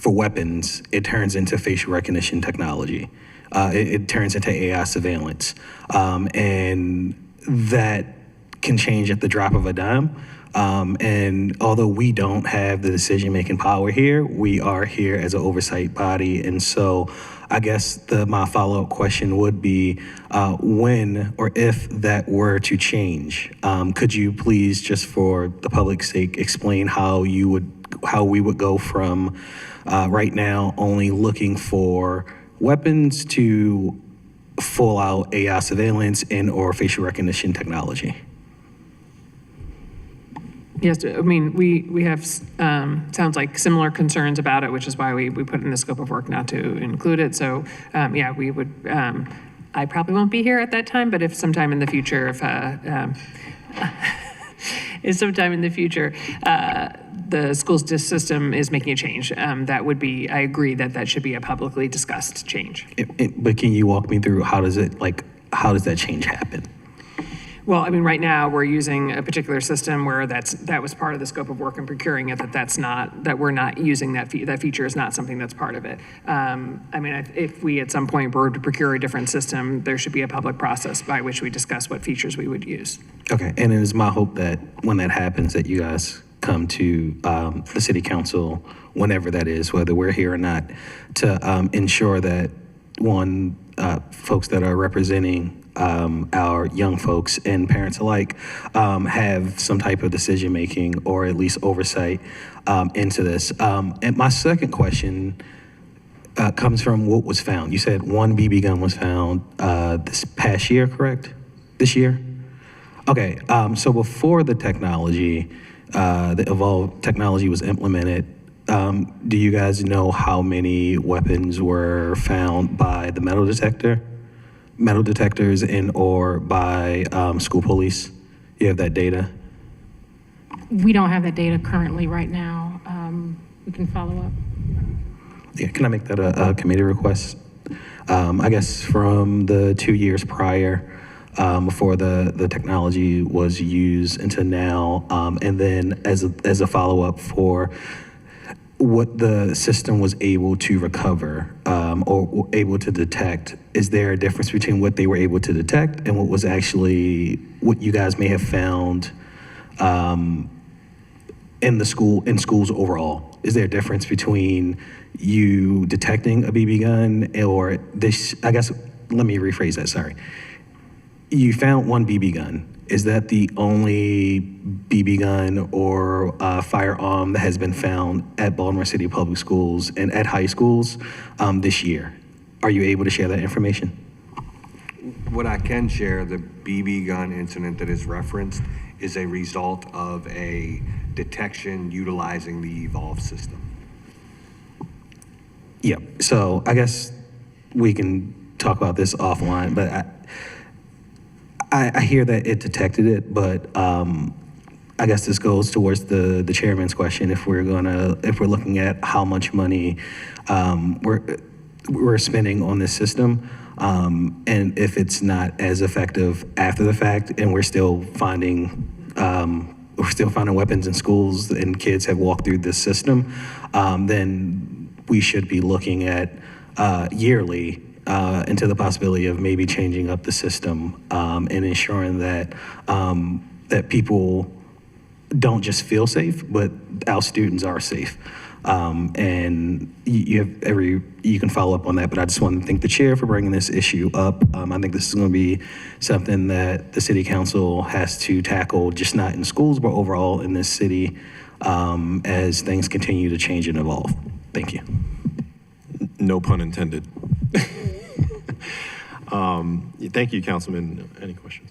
weapons, it turns into facial recognition technology. It turns into AI surveillance, and that can change at the drop of a dime. And although we don't have the decision-making power here, we are here as an oversight body. And so I guess my follow-up question would be, when or if that were to change, could you please, just for the public's sake, explain how we would go from right now only looking for weapons to full-out AI surveillance and or facial recognition technology? Yes, I mean, we have, sounds like similar concerns about it, which is why we put in the scope of work not to include it. So, yeah, we would, I probably won't be here at that time, but if sometime in the future, if sometime in the future, the school's system is making a change, that would be, I agree that should be a publicly discussed change. But can you walk me through how does that change happen? Well, I mean, right now, we're using a particular system where that was part of the scope of work and procuring it, that we're not using that feature is not something that's part of it. I mean, if we at some point were to procure a different system, there should be a public process by which we discuss what features we would use. Okay, and it is my hope that when that happens, that you guys come to the city council, whenever that is, whether we're here or not, to ensure that, one, folks that are representing our young folks and parents alike have some type of decision-making or at least oversight into this. And my second question comes from what was found. You said one BB gun was found this past year, correct? This year? Okay, so before the technology, the evolved technology was implemented, do you guys know how many weapons were found by the metal detectors and or by school police? You have that data? We don't have that data currently right now. We can follow up. Yeah, can I make that a committee request? I guess from the 2 years prior, before the technology was used into now, and then as a follow-up for what the system was able to recover or able to detect, is there a difference between what they were able to detect and what you guys may have found in schools overall? Is there a difference between you detecting a BB gun or this? I guess, let me rephrase that, sorry. You found one BB gun. Is that the only BB gun or firearm that has been found at Baltimore City Public Schools and at high schools this year? Are you able to share that information? What I can share, the BB gun incident that is referenced is a result of a detection utilizing the Evolve system. Yep. So I guess we can talk about this offline, but I hear that it detected it, but I guess this goes towards the chairman's question. If we're looking at how much money we're spending on this system, and if it's not as effective after the fact, and we're still finding weapons in schools and kids have walked through this system, then we should be looking at yearly into the possibility of maybe changing up the system and ensuring that that people don't just feel safe, but our students are safe. And you can follow up on that, but I just want to thank the chair for bringing this issue up. I think this is going to be something that the city council has to tackle, just not in schools, but overall in this city, as things continue to change and evolve. Thank you. No pun intended. Thank you, Councilman. Any questions?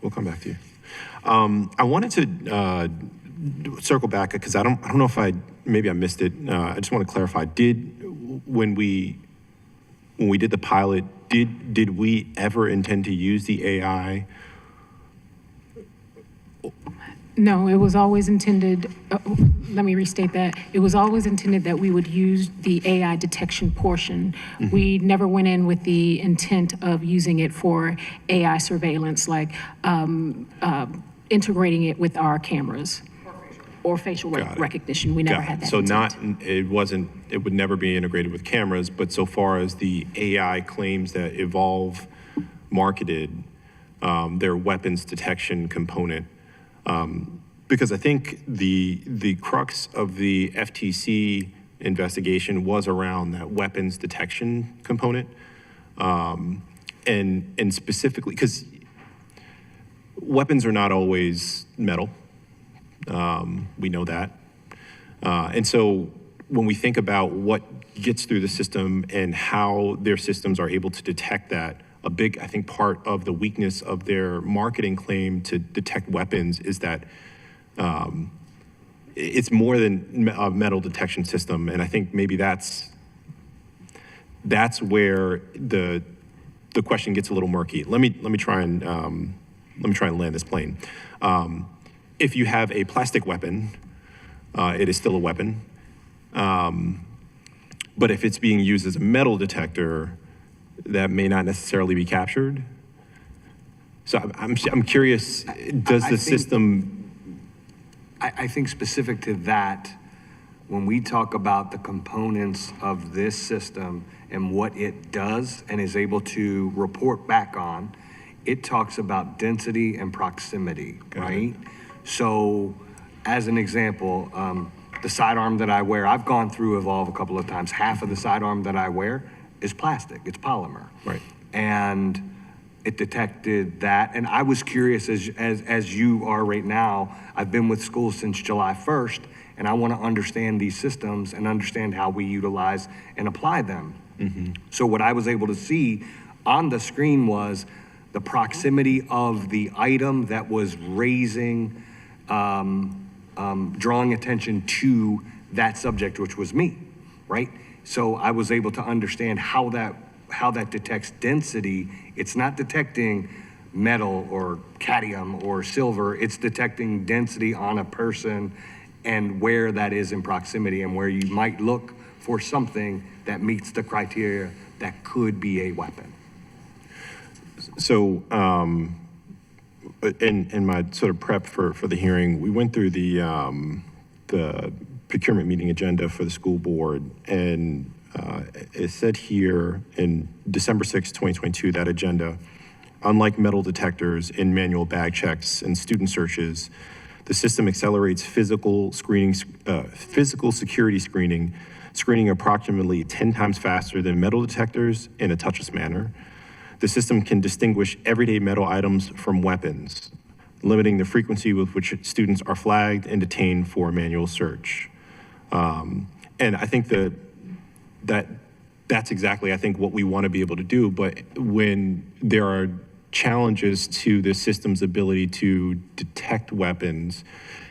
We'll come back to you. I wanted to circle back because I don't know if maybe I missed it. I just want to clarify. When we did the pilot, did we ever intend to use the AI? No, it was always intended, let me restate that. It was always intended that we would use the AI detection portion. We never went in with the intent of using it for AI surveillance, like integrating it with our cameras or facial recognition. We never had that So intent. it would never be integrated with cameras, but so far as the AI claims that Evolve marketed, their weapons detection component, because I think the crux of the FTC investigation was around that weapons detection component, and specifically because weapons are not always metal. We know that, and so when we think about what gets through the system and how their systems are able to detect that, a big, I think, part of the weakness of their marketing claim to detect weapons is that it's more than a metal detection system, and I think maybe that's where the question gets a little murky. Let me try and land this plane. If you have a plastic weapon, it is still a weapon, but if it's being used as a metal detector, that may not necessarily be captured. So I'm curious, does the system? I think specific to that, when we talk about the components of this system and what it does and is able to report back on, it talks about density and proximity, right? So as an example, the sidearm that I wear, I've gone through Evolve a couple of times. Half of the sidearm that I wear is plastic, it's polymer. Right. And it detected that, and I was curious, as you are right now. I've been with schools since July 1st, and I want to understand these systems and understand how we utilize and apply them. So what I was able to see on the screen was the proximity of the item that was raising, drawing attention to that subject, which was me, right? So I was able to understand how that detects density. It's not detecting metal or cadmium or silver. It's detecting density on a person and where that is in proximity and where you might look for something that meets the criteria that could be a weapon. So in my sort of prep for the hearing, we went through the procurement meeting agenda for the school board, and it said here in December 6, 2022, that agenda, unlike metal detectors in manual bag checks and student searches, the system accelerates physical security screening approximately 10 times faster than metal detectors in a touchless manner. The system can distinguish everyday metal items from weapons, limiting the frequency with which students are flagged and detained for manual search. And I think that's exactly, I think, what we want to be able to do. But when there are challenges to the system's ability to detect weapons,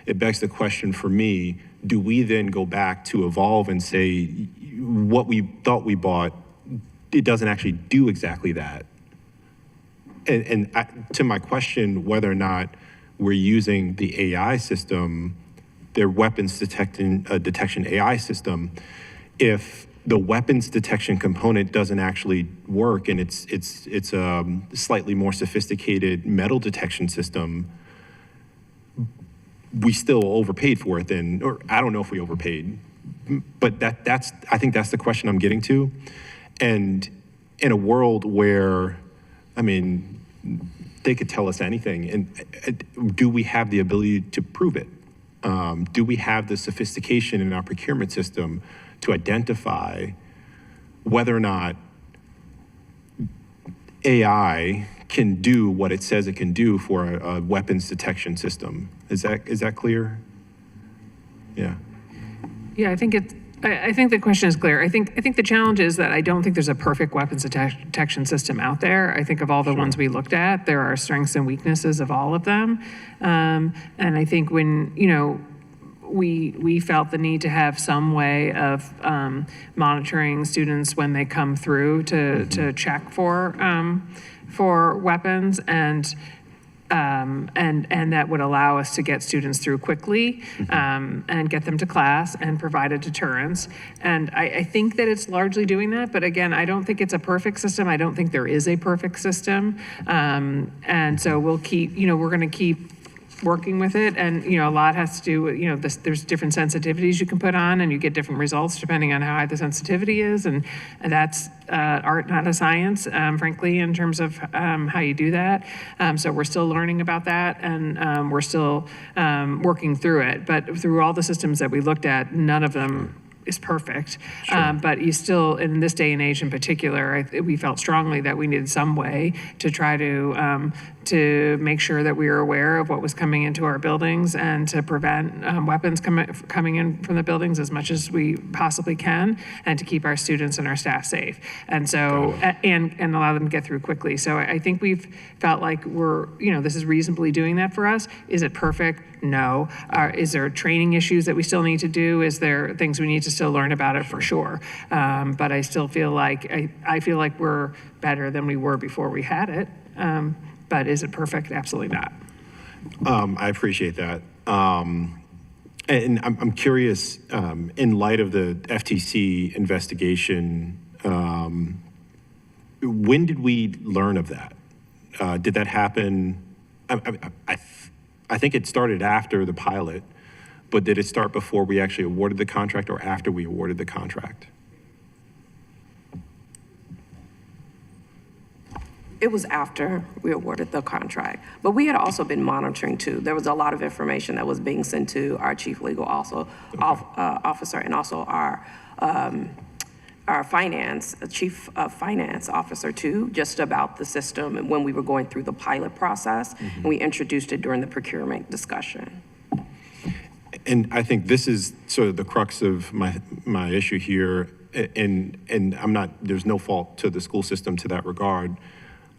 it begs the question for me, do we then go back to Evolve and say, what we thought we bought, it doesn't actually do exactly that? And to my question, whether or not we're using the AI system, their weapons detection AI system, if the weapons detection component doesn't actually work and it's a slightly more sophisticated metal detection system, we still overpaid for it then, or I don't know if we overpaid, but I think that's the question I'm getting to. And in a world where, I mean, they could tell us anything, and do we have the ability to prove it? Do we have the sophistication in our procurement system to identify whether or not AI can do what it says it can do for a weapons detection system? Is that clear? Yeah. Yeah, I think the question is clear. I think the challenge is that I don't think there's a perfect weapons detection system out there. I think of all the ones we looked at, there are strengths and weaknesses of all of them. And I think when, we felt the need to have some way of monitoring students when they come through to check for weapons and that would allow us to get students through quickly and get them to class and provide a deterrence. And I think that it's largely doing that, but again, I don't think it's a perfect system. I don't think there is a perfect system. And so we'll keep, we're going to keep working with it, and a lot has to do with there's different sensitivities you can put on, and you get different results depending on how high the sensitivity is, and that's art, not a science, frankly, in terms of how you do that. So we're still learning about that, and we're still working through it. But through all the systems that we looked at, none of them is perfect. But you still, in this day and age in particular, we felt strongly that we needed some way to try to make sure that we were aware of what was coming into our buildings and to prevent weapons coming in from the buildings as much as we possibly can, and to keep our students and our staff safe. And so, and allow them to get through quickly. So I think we've felt like this is reasonably doing that for us. Is it perfect? No. Is there training issues that we still need to do? Is there things we need to still learn about it? For sure. But I still feel like, I feel like we're better than we were before we had it. But is it perfect? Absolutely not. I appreciate that. And I'm curious, in light of the FTC investigation, when did we learn of that? Did that happen? I think it started after the pilot, but did it start before we actually awarded the contract or after we awarded the contract? It was after we awarded the contract, but we had also been monitoring too. There was a lot of information that was being sent to our chief legal officer and also our chief finance officer too, just about the system and when we were going through the pilot process, and we introduced it during the procurement discussion. And I think this is sort of the crux of my issue here, and there's no fault to the school system to that regard.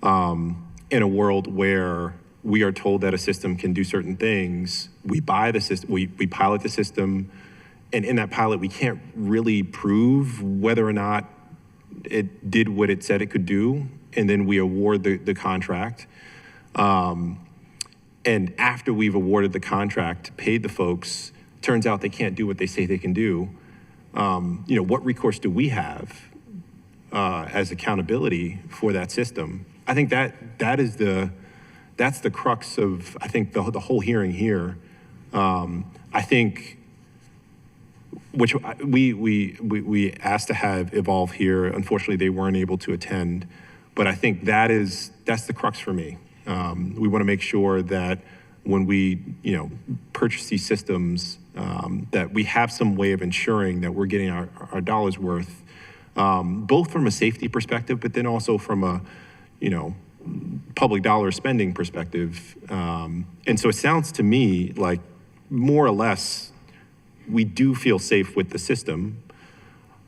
In a world where we are told that a system can do certain things, we buy the system, we pilot the system, and in that pilot, we can't really prove whether or not it did what it said it could do, and then we award the contract. And after we've awarded the contract, paid the folks, turns out they can't do what they say they can do. What recourse do we have as accountability for that system? I think that's the crux of, I think, the whole hearing here. I think, which we asked to have Evolve here. Unfortunately, they weren't able to attend, but I think that's the crux for me. We want to make sure that when we purchase these systems, that we have some way of ensuring that we're getting our dollars worth, both from a safety perspective, but then also from a public dollar spending perspective. And so it sounds to me like more or less we do feel safe with the system,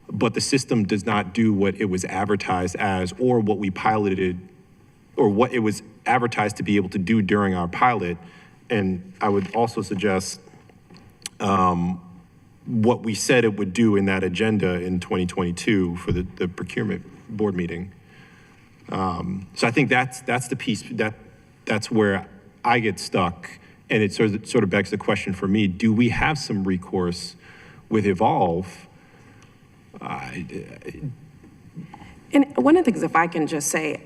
but the system does not do what it was advertised as, or what we piloted, or what it was advertised to be able to do during our pilot. And I would also suggest what we said it would do in that agenda in 2022 for the procurement board meeting. So I think that's the piece that's where I get stuck, and it sort of begs the question for me: do we have some recourse with Evolve? And one of the things, if I can just say,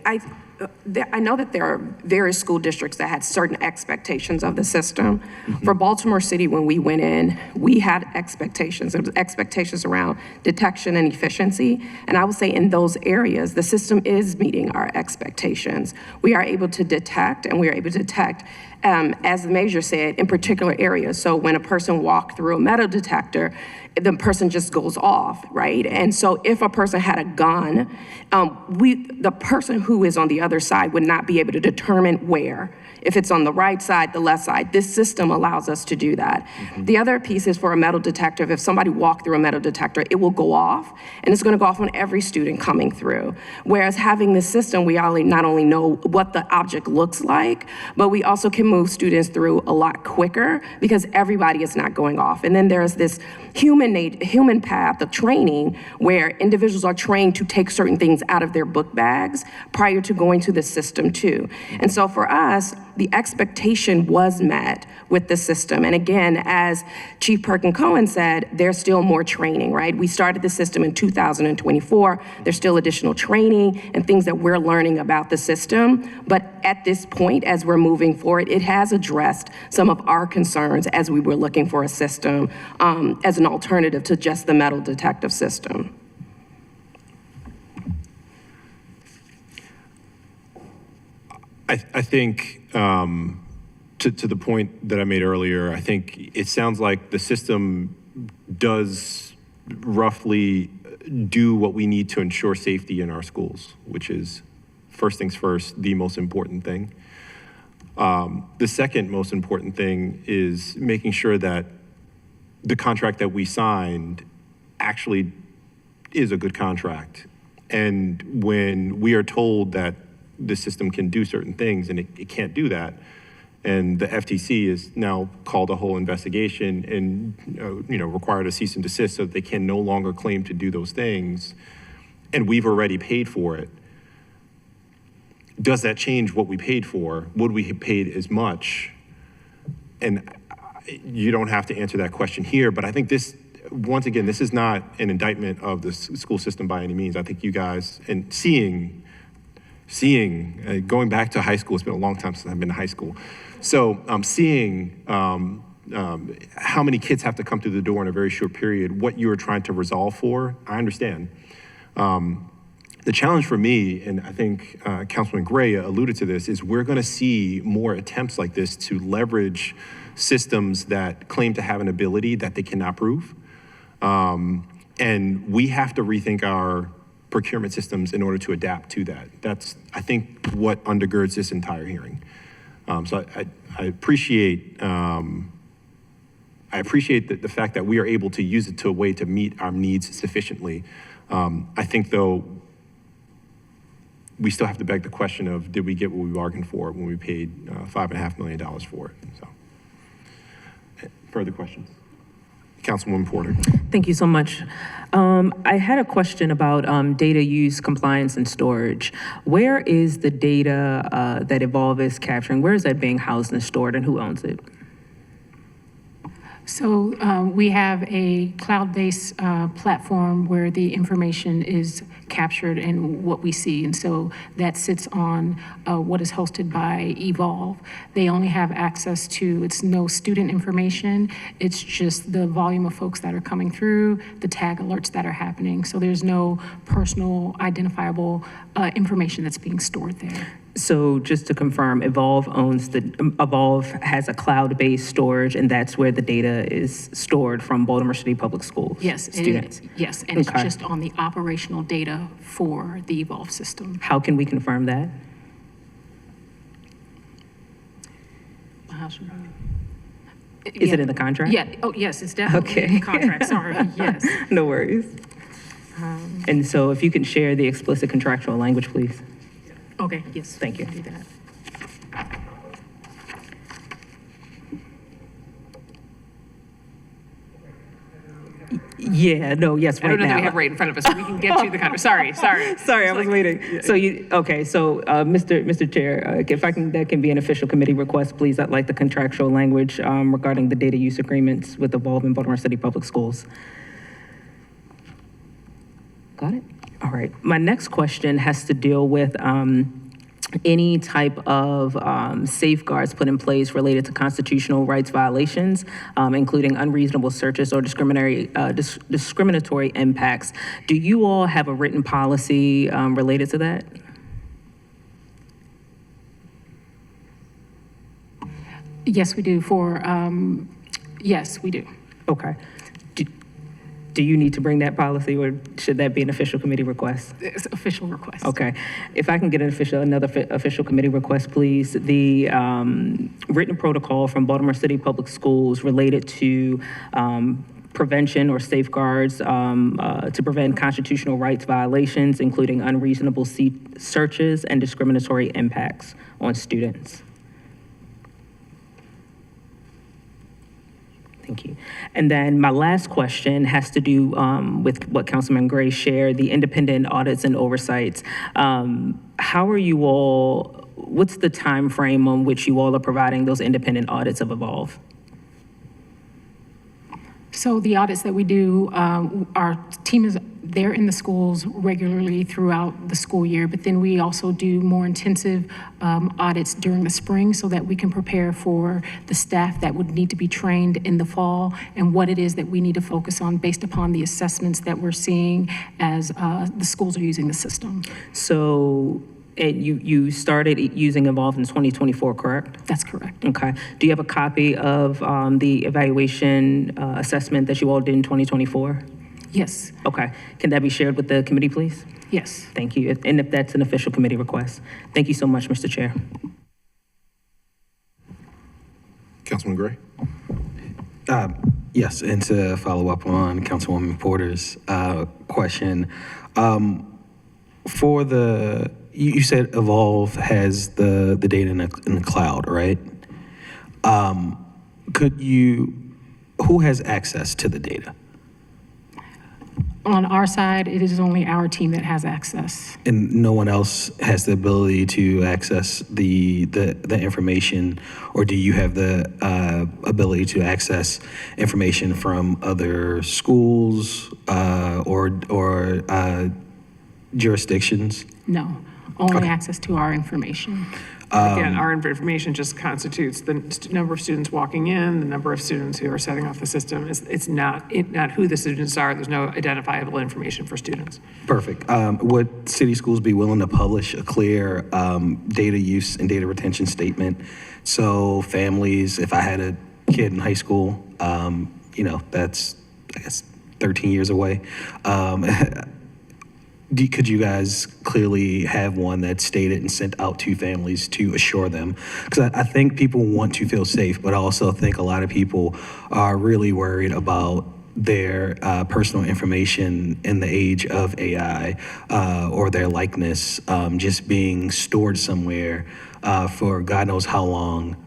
I know that there are various school districts that had certain expectations of the system. For Baltimore City, when we went in, we had expectations. There was expectations around detection and efficiency. And I would say in those areas, the system is meeting our expectations. We are able to detect, and we are able to detect, as the major said, in particular areas. So when a person walked through a metal detector, the person just goes off, right? And so if a person had a gun, the person who is on the other side would not be able to determine where. If it's on the right side, the left side, this system allows us to do that. The other piece is for a metal detector. If somebody walked through a metal detector, it will go off, and it's gonna go off on every student coming through. Whereas having this system, we not only know what the object looks like, but we also can move students through a lot quicker because everybody is not going off. And then there's this human path of training where individuals are trained to take certain things out of their book bags prior to going to the system too. And so for us, the expectation was met with the system. And again, as Chief Perkin-Cohen said, there's still more training, right? We started the system in 2024. There's still additional training and things that we're learning about the system. But at this point, as we're moving forward, it has addressed some of our concerns as we were looking for a system as an alternative to just the metal detective system. I think, to the point that I made earlier, I think it sounds like the system does roughly do what we need to ensure safety in our schools, which is, first things first, the most important thing. The second most important thing is making sure that the contract that we signed actually is a good contract. And when we are told that the system can do certain things and it can't do that, and the FTC has now called a whole investigation and required a cease and desist so that they can no longer claim to do those things, and we've already paid for it. Does that change what we paid for? Would we have paid as much? And you don't have to answer that question here, but I think this, once again, this is not an indictment of the school system by any means. I think you guys, and going back to high school, it's been a long time since I've been to high school. So seeing how many kids have to come through the door in a very short period, what you are trying to resolve for, I understand. The challenge for me, and I think Councilman Gray alluded to this, is we're gonna see more attempts like this to leverage systems that claim to have an ability that they cannot prove. And we have to rethink our procurement systems in order to adapt to that. That's, I think, what undergirds this entire hearing. So I appreciate the fact that we are able to use it to a way to meet our needs sufficiently. I think, though, we still have to beg the question of, did we get what we bargained for when we paid $5.5 million for it? So, further questions? Councilwoman Porter. Thank you so much. I had a question about data use, compliance, and storage. Where is the data that Evolve is capturing? Where is that being housed and stored, and who owns it? So we have a cloud-based platform where the information is captured and what we see. And so that sits on what is hosted by Evolve. They only have access to, it's no student information. It's just the volume of folks that are coming through, the tag alerts that are happening. So there's no personal identifiable information that's being stored there. So just to confirm, Evolve has a cloud-based storage, and that's where the data is stored from Baltimore City Public Schools students? Yes, and it's just on the operational data for the Evolve system. How can we confirm that? Is it in the contract? Yeah, oh, yes, it's definitely in the contract, sorry, yes. No worries. And so if you can share the explicit contractual language, please. Okay, yes. Thank you. Do that. Yeah, no, yes, I right don't know that we now. have right in front of us, so we can get you the contract. Sorry. Sorry, I was waiting. So Mr. Chair, if that can be an official committee request, please, I'd like the contractual language regarding the data use agreements with Evolve and Baltimore City Public Schools. Got it? All right. My next question has to deal with any type of safeguards put in place related to constitutional rights violations, including unreasonable searches or discriminatory impacts. Do you all have a written policy related to that? Yes, we do yes, we do. Okay. Do you need to bring that policy, or should that be an official committee request? It's official request. Okay. If I can get another official committee request, please. The written protocol from Baltimore City Public Schools related to prevention or safeguards to prevent constitutional rights violations, including unreasonable searches and discriminatory impacts on students. Thank you. And then my last question has to do with what Councilman Gray shared, the independent audits and oversights. How are you all, what's the time frame on which you all are providing those independent audits of Evolve? So the audits that we do, our team is there in the schools regularly throughout the school year, but then we also do more intensive audits during the spring so that we can prepare for the staff that would need to be trained in the fall and what it is that we need to focus on based upon the assessments that we're seeing as the schools are using the system. So you started using Evolve in 2024, correct? That's correct. Okay. Do you have a copy of the evaluation assessment that you all did in 2024? Yes. Okay. Can that be shared with the committee, please? Yes. Thank you. And if that's an official committee request. Thank you so much, Mr. Chair. Councilman Gray? Yes, and to follow up on Councilwoman Porter's question, for the, you said Evolve has the data in the cloud, right? Who has access to the data? On our side, it is only our team that has access. And no one else has the ability to access the information, or do you have the ability to access information from other schools or jurisdictions? No, only Okay. access to our information. Again, our information just constitutes the number of students walking in, the number of students who are setting off the system. It's not who the students are. There's no identifiable information for students. Perfect. Would city schools be willing to publish a clear data use and data retention statement? So families, if I had a kid in high school, that's, I guess, 13 years away. Could you guys clearly have one that's stated and sent out to families to assure them? Because I think people want to feel safe, but I also think a lot of people are really worried about their personal information in the age of AI or their likeness just being stored somewhere for God knows how long.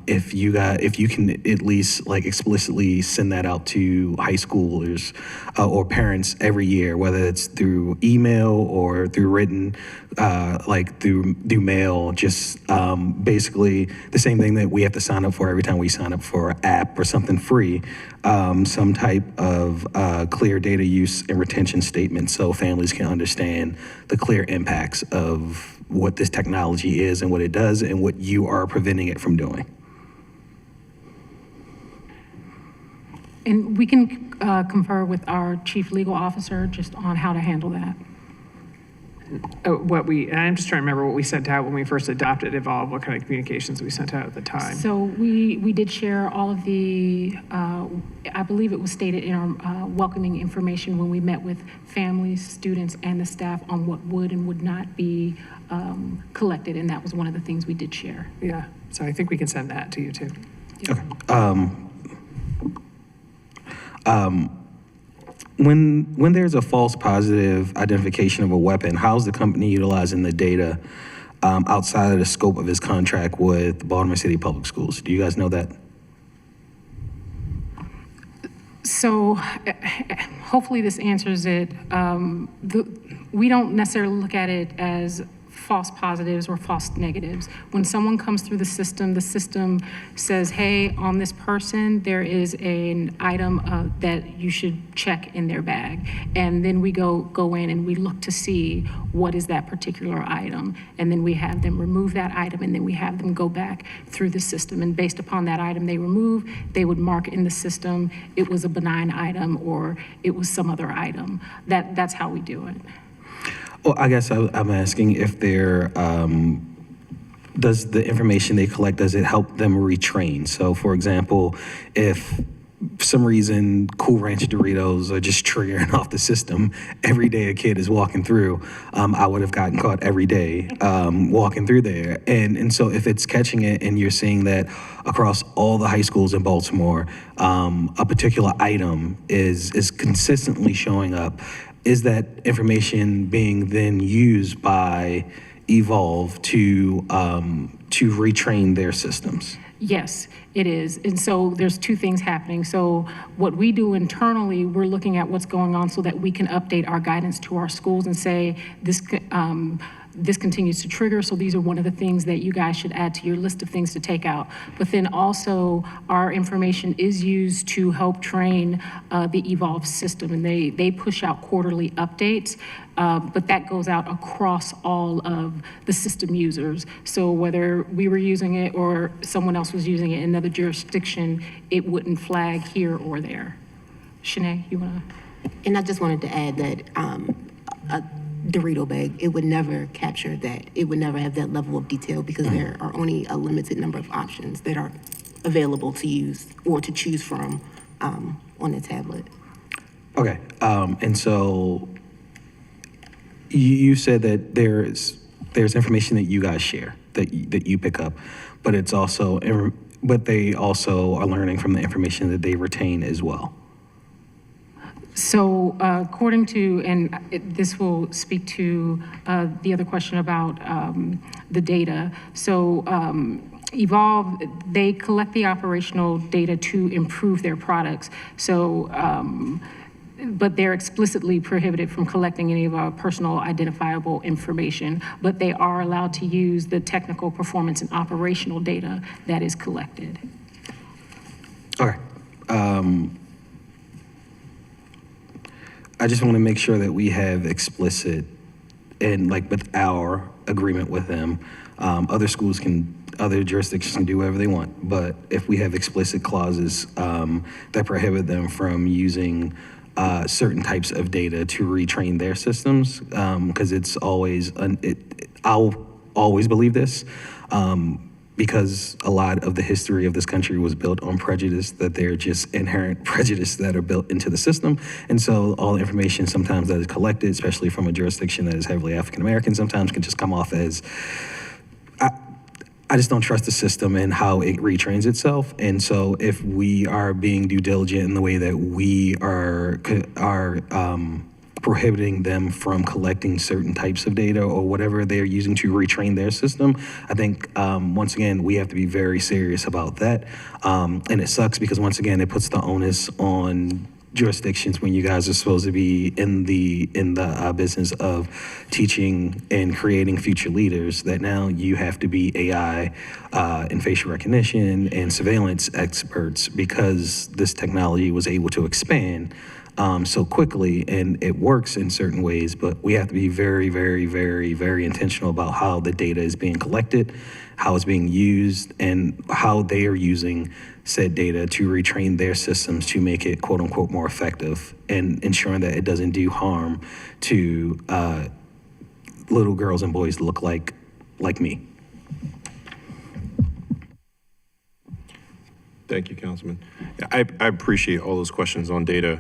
If you can at least like explicitly send that out to high schoolers or parents every year, whether it's through email or through written, like through mail, just basically the same thing that we have to sign up for every time we sign up for an app or something free, some type of clear data use and retention statement so families can understand the clear impacts of what this technology is and what it does and what you are preventing it from doing. And we can confer with our chief legal officer just on how to handle that. I'm just trying to remember what we sent out when we first adopted Evolve, what kind of communications we sent out at the time. So we did share all of the, I believe it was stated in our welcoming information when we met with families, students, and the staff on what would and would not be collected, and that was one of the things we did share. Yeah, so I think we can send that to you too. Yeah. Okay. When there's a false positive identification of a weapon, how's the company utilizing the data outside of the scope of its contract with Baltimore City Public Schools? Do you guys know that? So hopefully this answers it. We don't necessarily look at it as false positives or false negatives. When someone comes through the system says, hey, on this person, there is an item that you should check in their bag. And then we go in and we look to see what is that particular item. And then we have them remove that item, and then we have them go back through the system. And based upon that item they remove, they would mark in the system it was a benign item or it was some other item. That's how we do it. Well, I guess I'm asking if there, does the information they collect, does it help them retrain? So for example, if for some reason Cool Ranch Doritos are just triggering off the system, every day a kid is walking through, I would have gotten caught every day walking through there. And so if it's catching it and you're seeing that across all the high schools in Baltimore, a particular item is consistently showing up, is that information being then used by Evolve to retrain their systems? Yes, it is. And so there's two things happening. So what we do internally, we're looking at what's going on so that we can update our guidance to our schools and say, this continues to trigger, so these are one of the things that you guys should add to your list of things to take out. But then also, our information is used to help train the Evolve system, and they push out quarterly updates, but that goes out across all of the system users. So whether we were using it or someone else was using it in another jurisdiction, it wouldn't flag here or there. Shanae, you wanna? And I just wanted to add that a Dorito bag, it would never capture that. It would never have that level of detail because there are only a limited number of options that are available to use or to choose from on a tablet. Okay, and so you said that there's information that you guys share, that you pick up, but it's also, but they also are learning from the information that they retain as well. So according to, and this will speak to the other question about the data. So Evolve, they collect the operational data to improve their products. So, but they're explicitly prohibited from collecting any of our personal identifiable information, but they are allowed to use the technical performance and operational data that is collected. Okay. I just want to make sure that we have explicit, and like with our agreement with them, other jurisdictions can do whatever they want, but if we have explicit clauses that prohibit them from using certain types of data to retrain their systems, because it's always, I'll always believe this, because a lot of the history of this country was built on prejudice, that they're just inherent prejudice that are built into the system. And so all the information sometimes that is collected, especially from a jurisdiction that is heavily African-American, sometimes can just come off as, I just don't trust the system and how it retrains itself. And so if we are being due diligent in the way that we are prohibiting them from collecting certain types of data or whatever they're using to retrain their system, I think, once again, we have to be very serious about that. And it sucks because, once again, it puts the onus on jurisdictions when you guys are supposed to be in the business of teaching and creating future leaders, that now you have to be AI and facial recognition and surveillance experts because this technology was able to expand so quickly, and it works in certain ways, but we have to be very, very, very, very intentional about how the data is being collected, how it's being used, and how they are using said data to retrain their systems to make it quote unquote more effective, and ensuring that it doesn't do harm to little girls and boys that look like me. Thank you, Councilman. I appreciate all those questions on data.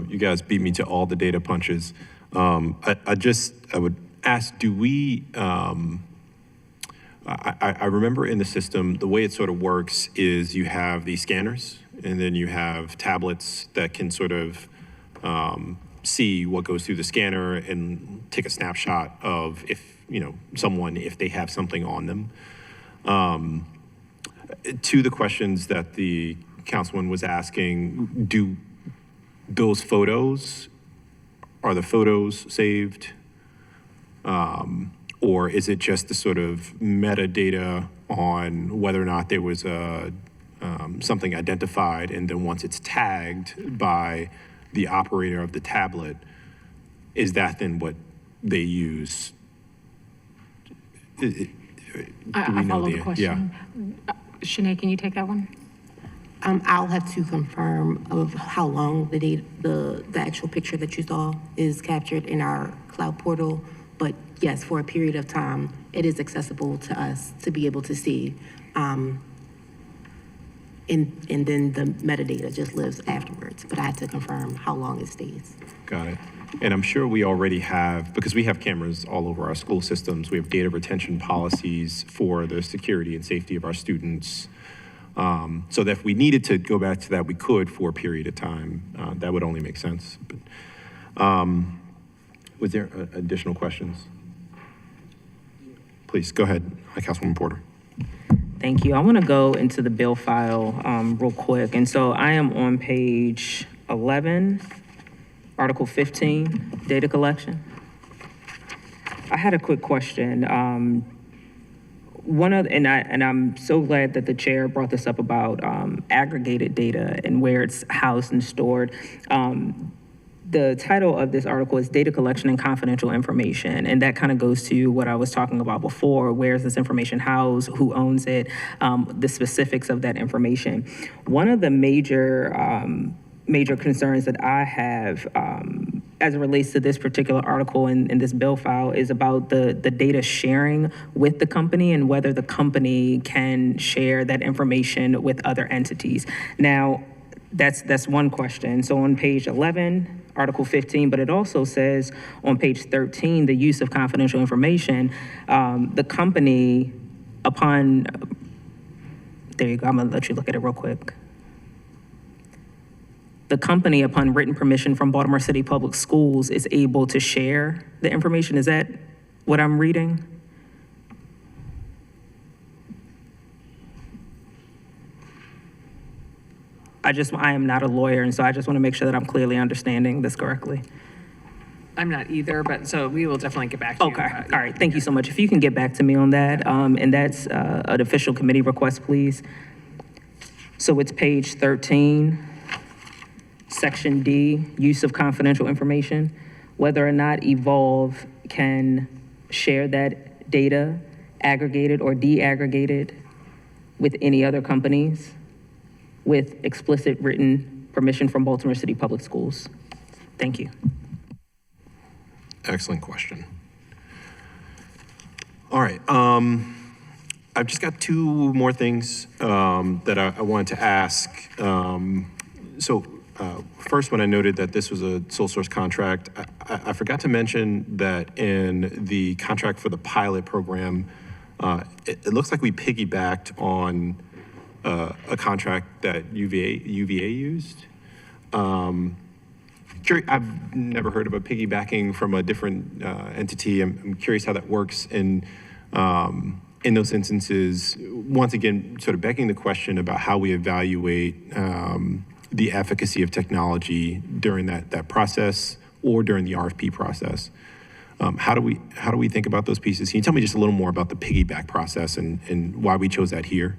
You guys beat me to all the data punches. I would ask, do we, I remember in the system, the way it sort of works is you have these scanners, and then you have tablets that can sort of see what goes through the scanner and take a snapshot of if they have something on them. To the questions that the councilman was asking, do those photos, are the photos saved? Or is it just the sort of metadata on whether or not there was something identified, and then once it's tagged by the operator of the tablet, is that then what they use? Do we I know follow the yeah. question. Shanae, can you take that one? I'll have to confirm of how long the data, the actual picture that you saw is captured in our cloud portal. But yes, for a period of time, it is accessible to us to be able to see. And then the metadata just lives afterwards. But I have to confirm how long it stays. Got it. And I'm sure we already have, because we have cameras all over our school systems, we have data retention policies for the security and safety of our students. So that if we needed to go back to that, we could for a period of time. That would only make sense. But, was there additional questions? Please, go ahead, Councilwoman Porter. Thank you. I want to go into the bill file real quick. And so I am on page 11, Article 15, data collection. I had a quick question. And I'm so glad that the chair brought this up about aggregated data and where it's housed and stored. The title of this article is Data Collection and Confidential Information, and that kind of goes to what I was talking about before. Where is this information housed? Who owns it? The specifics of that information. One of the major concerns that I have as it relates to this particular article in this bill file is about the data sharing with the company and whether the company can share that information with other entities. Now, that's one question. So on page 11, Article 15, but it also says on page 13, the use of confidential information, the company upon, there you go, I'm gonna let you look at it real quick. The company, upon written permission from Baltimore City Public Schools, is able to share the information. Is that what I'm reading? I am not a lawyer, and so I just want to make sure that I'm clearly understanding this correctly. I'm not either, but so we will definitely get back to you. Okay, all right, thank you so much. If you can get back to me on that, and that's an official committee request, please. So it's page 13, Section D, use of confidential information, whether or not Evolve can share that data, aggregated or de-aggregated, with any other companies, with explicit written permission from Baltimore City Public Schools. Thank you. Excellent question. All right. I've just got two more things that I wanted to ask. First, when I noted that this was a sole source contract, I forgot to mention that in the contract for the pilot program, it looks like we piggybacked on a contract that UVA used. I've never heard of a piggybacking from a different entity. I'm curious how that works in those instances. Once again, sort of begging the question about how we evaluate the efficacy of technology during that process or during the RFP process. How do we think about those pieces? Can you tell me just a little more about the piggyback process and why we chose that here?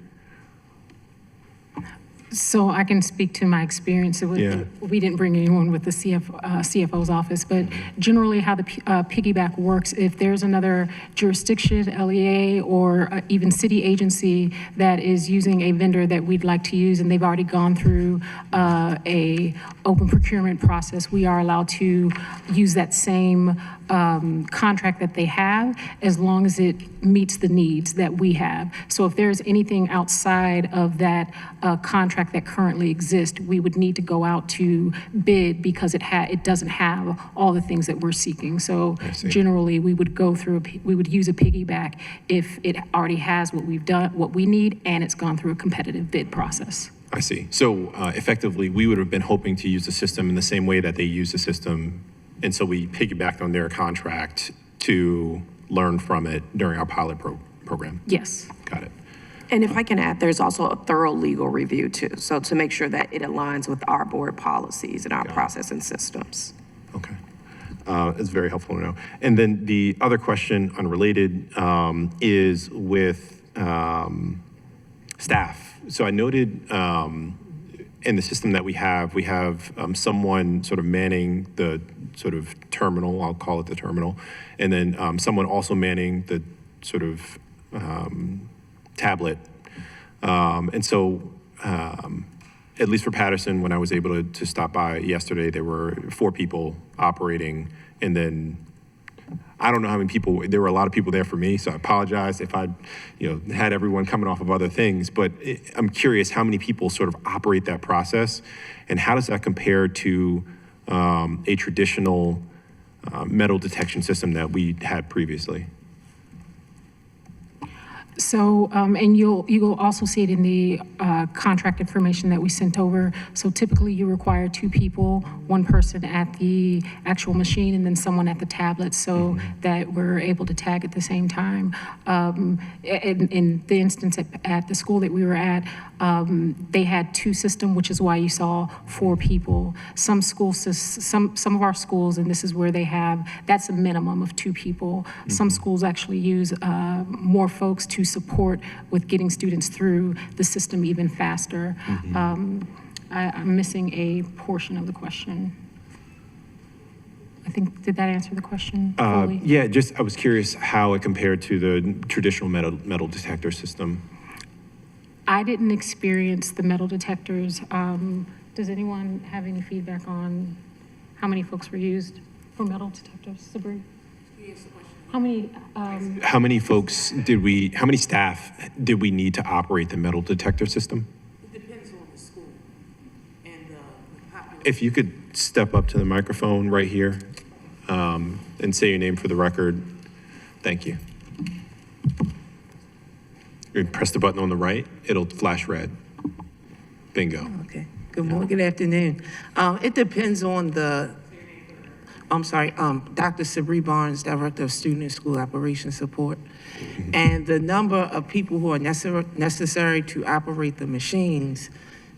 So I can speak to my experience. Yeah. We didn't bring anyone with the CFO's office, but generally how the piggyback works, if there's another jurisdiction, LEA, or even city agency that is using a vendor that we'd like to use, and they've already gone through a open procurement process, we are allowed to use that same contract that they have, as long as it meets the needs that we have. So if there's anything outside of that contract that currently exists, we would need to go out to bid because it doesn't have all the things that we're seeking. So generally, we would go through, we would use a piggyback if it already has what we've done, what we need, and it's gone through a competitive bid process. I see. So effectively, we would have been hoping to use the system in the same way that they use the system. And so we piggybacked on their contract to learn from it during our pilot program. Yes. Got it. And if I can add, there's also a thorough legal review too. So to make sure that it aligns with our board policies and our process and systems. Okay. It's very helpful to know. And then the other question, unrelated, is with staff. So I noted in the system that we have someone sort of manning the sort of terminal, I'll call it the terminal, and then someone also manning the sort of tablet. And so, at least for Patterson, when I was able to stop by yesterday, there were 4 people operating, and then I don't know how many people, there were a lot of people there for me, so I apologize if I, had everyone coming off of other things, but I'm curious how many people sort of operate that process, and how does that compare to a traditional metal detection system that we had previously? So, and you'll also see it in the contract information that we sent over. So typically you require 2 people, 1 person at the actual machine and then someone at the tablet, so that we're able to tag at the same time. In the instance at the school that we were at, they had 2 systems, which is why you saw 4 people. Some of our schools, and this is where they have, that's a minimum of 2 people. Some schools actually use more folks to support with getting students through the system even faster. I'm missing a portion of the question. I think, did that answer the question fully? Yeah, I was curious how it compared to the traditional metal detector system. I didn't experience the metal detectors. Does anyone have any feedback on how many folks were used for metal detectors? Sabri? How many? How many staff did we need to operate the metal detector system? It depends on the school and the population. If you could step up to the microphone right here and say your name for the record. Thank you. You press the button on the right, it'll flash red. Bingo. Okay. Good morning, good afternoon. It depends on I'm sorry, Dr. Sabri Barnes, Director of Student and School Operations Support. And the number of people who are necessary to operate the machines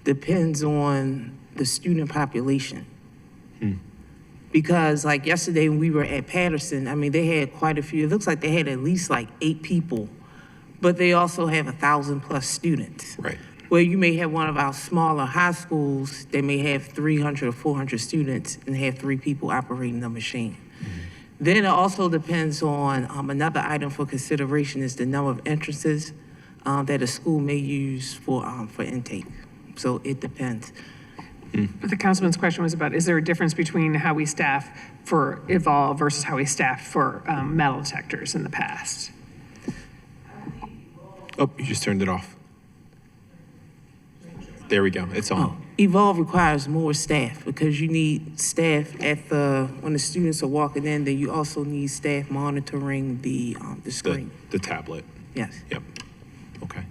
depends on the student population. Because like yesterday when we were at Patterson, I mean, they had quite a few. It looks like they had at least like 8 people, but they also have 1,000+ students. Right. Where you may have one of our smaller high schools, they may have 300 or 400 students and have 3 people operating the machine. Then it also depends on, another item for consideration is the number of entrances that a school may use for intake. So it depends. But the councilman's question was about, is there a difference between how we staff for Evolve versus how we staff for metal detectors in the past? Oh, you just turned it off. There we go, it's on. Evolve requires more staff because you need staff when the students are walking in, then you also need staff monitoring the screen. The tablet. Yes. Yep, okay.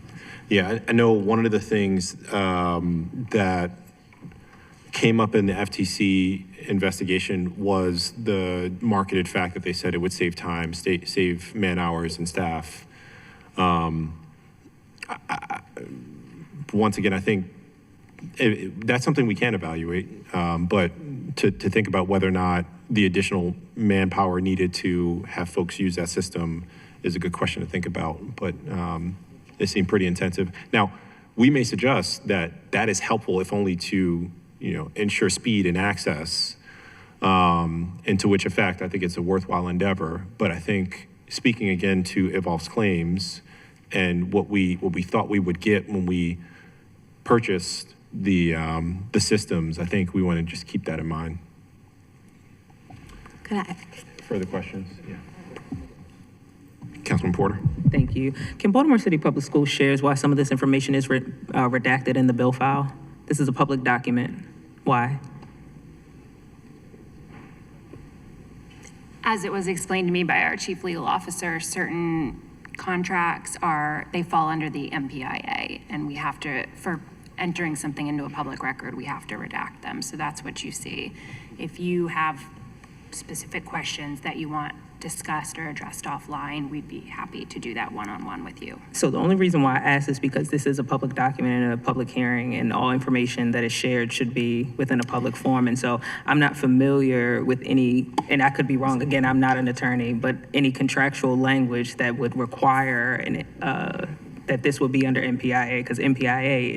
Yeah, I know one of the things that came up in the FTC investigation was the marketed fact that they said it would save time, save man hours and staff. Once again, I think that's something we can evaluate, but to think about whether or not the additional manpower needed to have folks use that system is a good question to think about, but it seemed pretty intensive. Now, we may suggest that that is helpful if only to ensure speed and access, and to which effect I think it's a worthwhile endeavor. But I think, speaking again to Evolve's claims and what we thought we would get when we purchased the systems, I think we want to just keep that in mind. Could I? Further questions? Yeah. Councilman Porter. Thank you. Can Baltimore City Public Schools shares why some of this information is redacted in the bill file? This is a public document. Why? As it was explained to me by our chief legal officer, certain contracts they fall under the MPIA, and we have to, for entering something into a public record, we have to redact them. So that's what you see. If you have specific questions that you want discussed or addressed offline, we'd be happy to do that one-on-one with you. So the only reason why I ask is because this is a public document and a public hearing, and all information that is shared should be within a public forum. And so I'm not familiar with any, and I could be wrong, again, I'm not an attorney, but any contractual language that would require that this would be under MPIA, because MPIA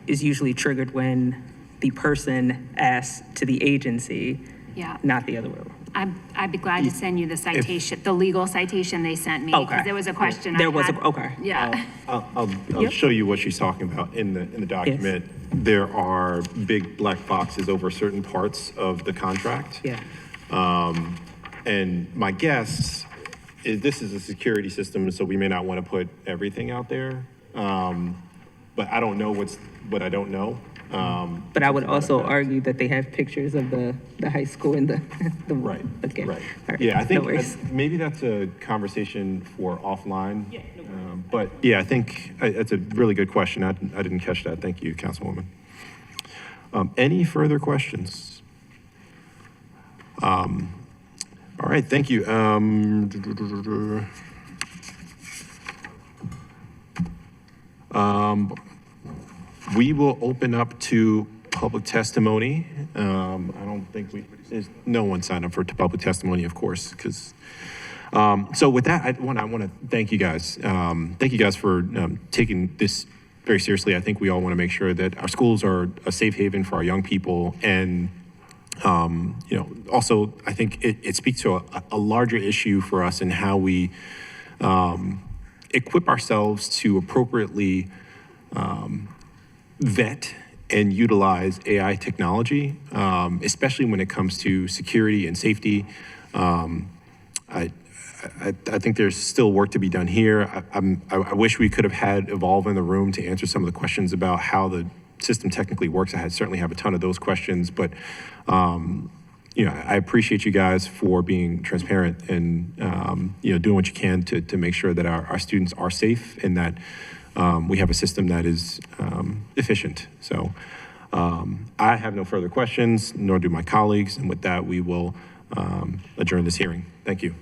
is usually triggered when the person asks to the agency, Yeah. not the other way around. I'd be glad to send you the citation, the legal citation they sent me. Okay. Because there was a question I There was had. okay. Yeah. I'll show you what she's talking about in the document. There are big black boxes over certain parts of the contract. Yeah. And my guess is this is a security system, so we may not want to put everything out there. But I don't know what I don't know. But I would also argue that they have pictures of the high school and the Right, Okay. right. All right. Yeah, I think No worries. maybe that's a conversation for offline. But yeah, I think it's a really good question. I didn't catch that. Thank you, Councilwoman. Any further questions? All right, thank you. We will open up to public testimony. I don't think there's no one signed up for public testimony, of course, because, so with that, I want to thank you guys. Thank you guys for taking this very seriously. I think we all want to make sure that our schools are a safe haven for our young people. And, also, I think it speaks to a larger issue for us in how we equip ourselves to appropriately vet and utilize AI technology, especially when it comes to security and safety. I think there's still work to be done here. I wish we could have had Evolve in the room to answer some of the questions about how the system technically works. I certainly have a ton of those questions, but I appreciate you guys for being transparent and doing what you can to make sure that our students are safe and that we have a system that is efficient. So I have no further questions, nor do my colleagues. And with that, we will adjourn this hearing. Thank you.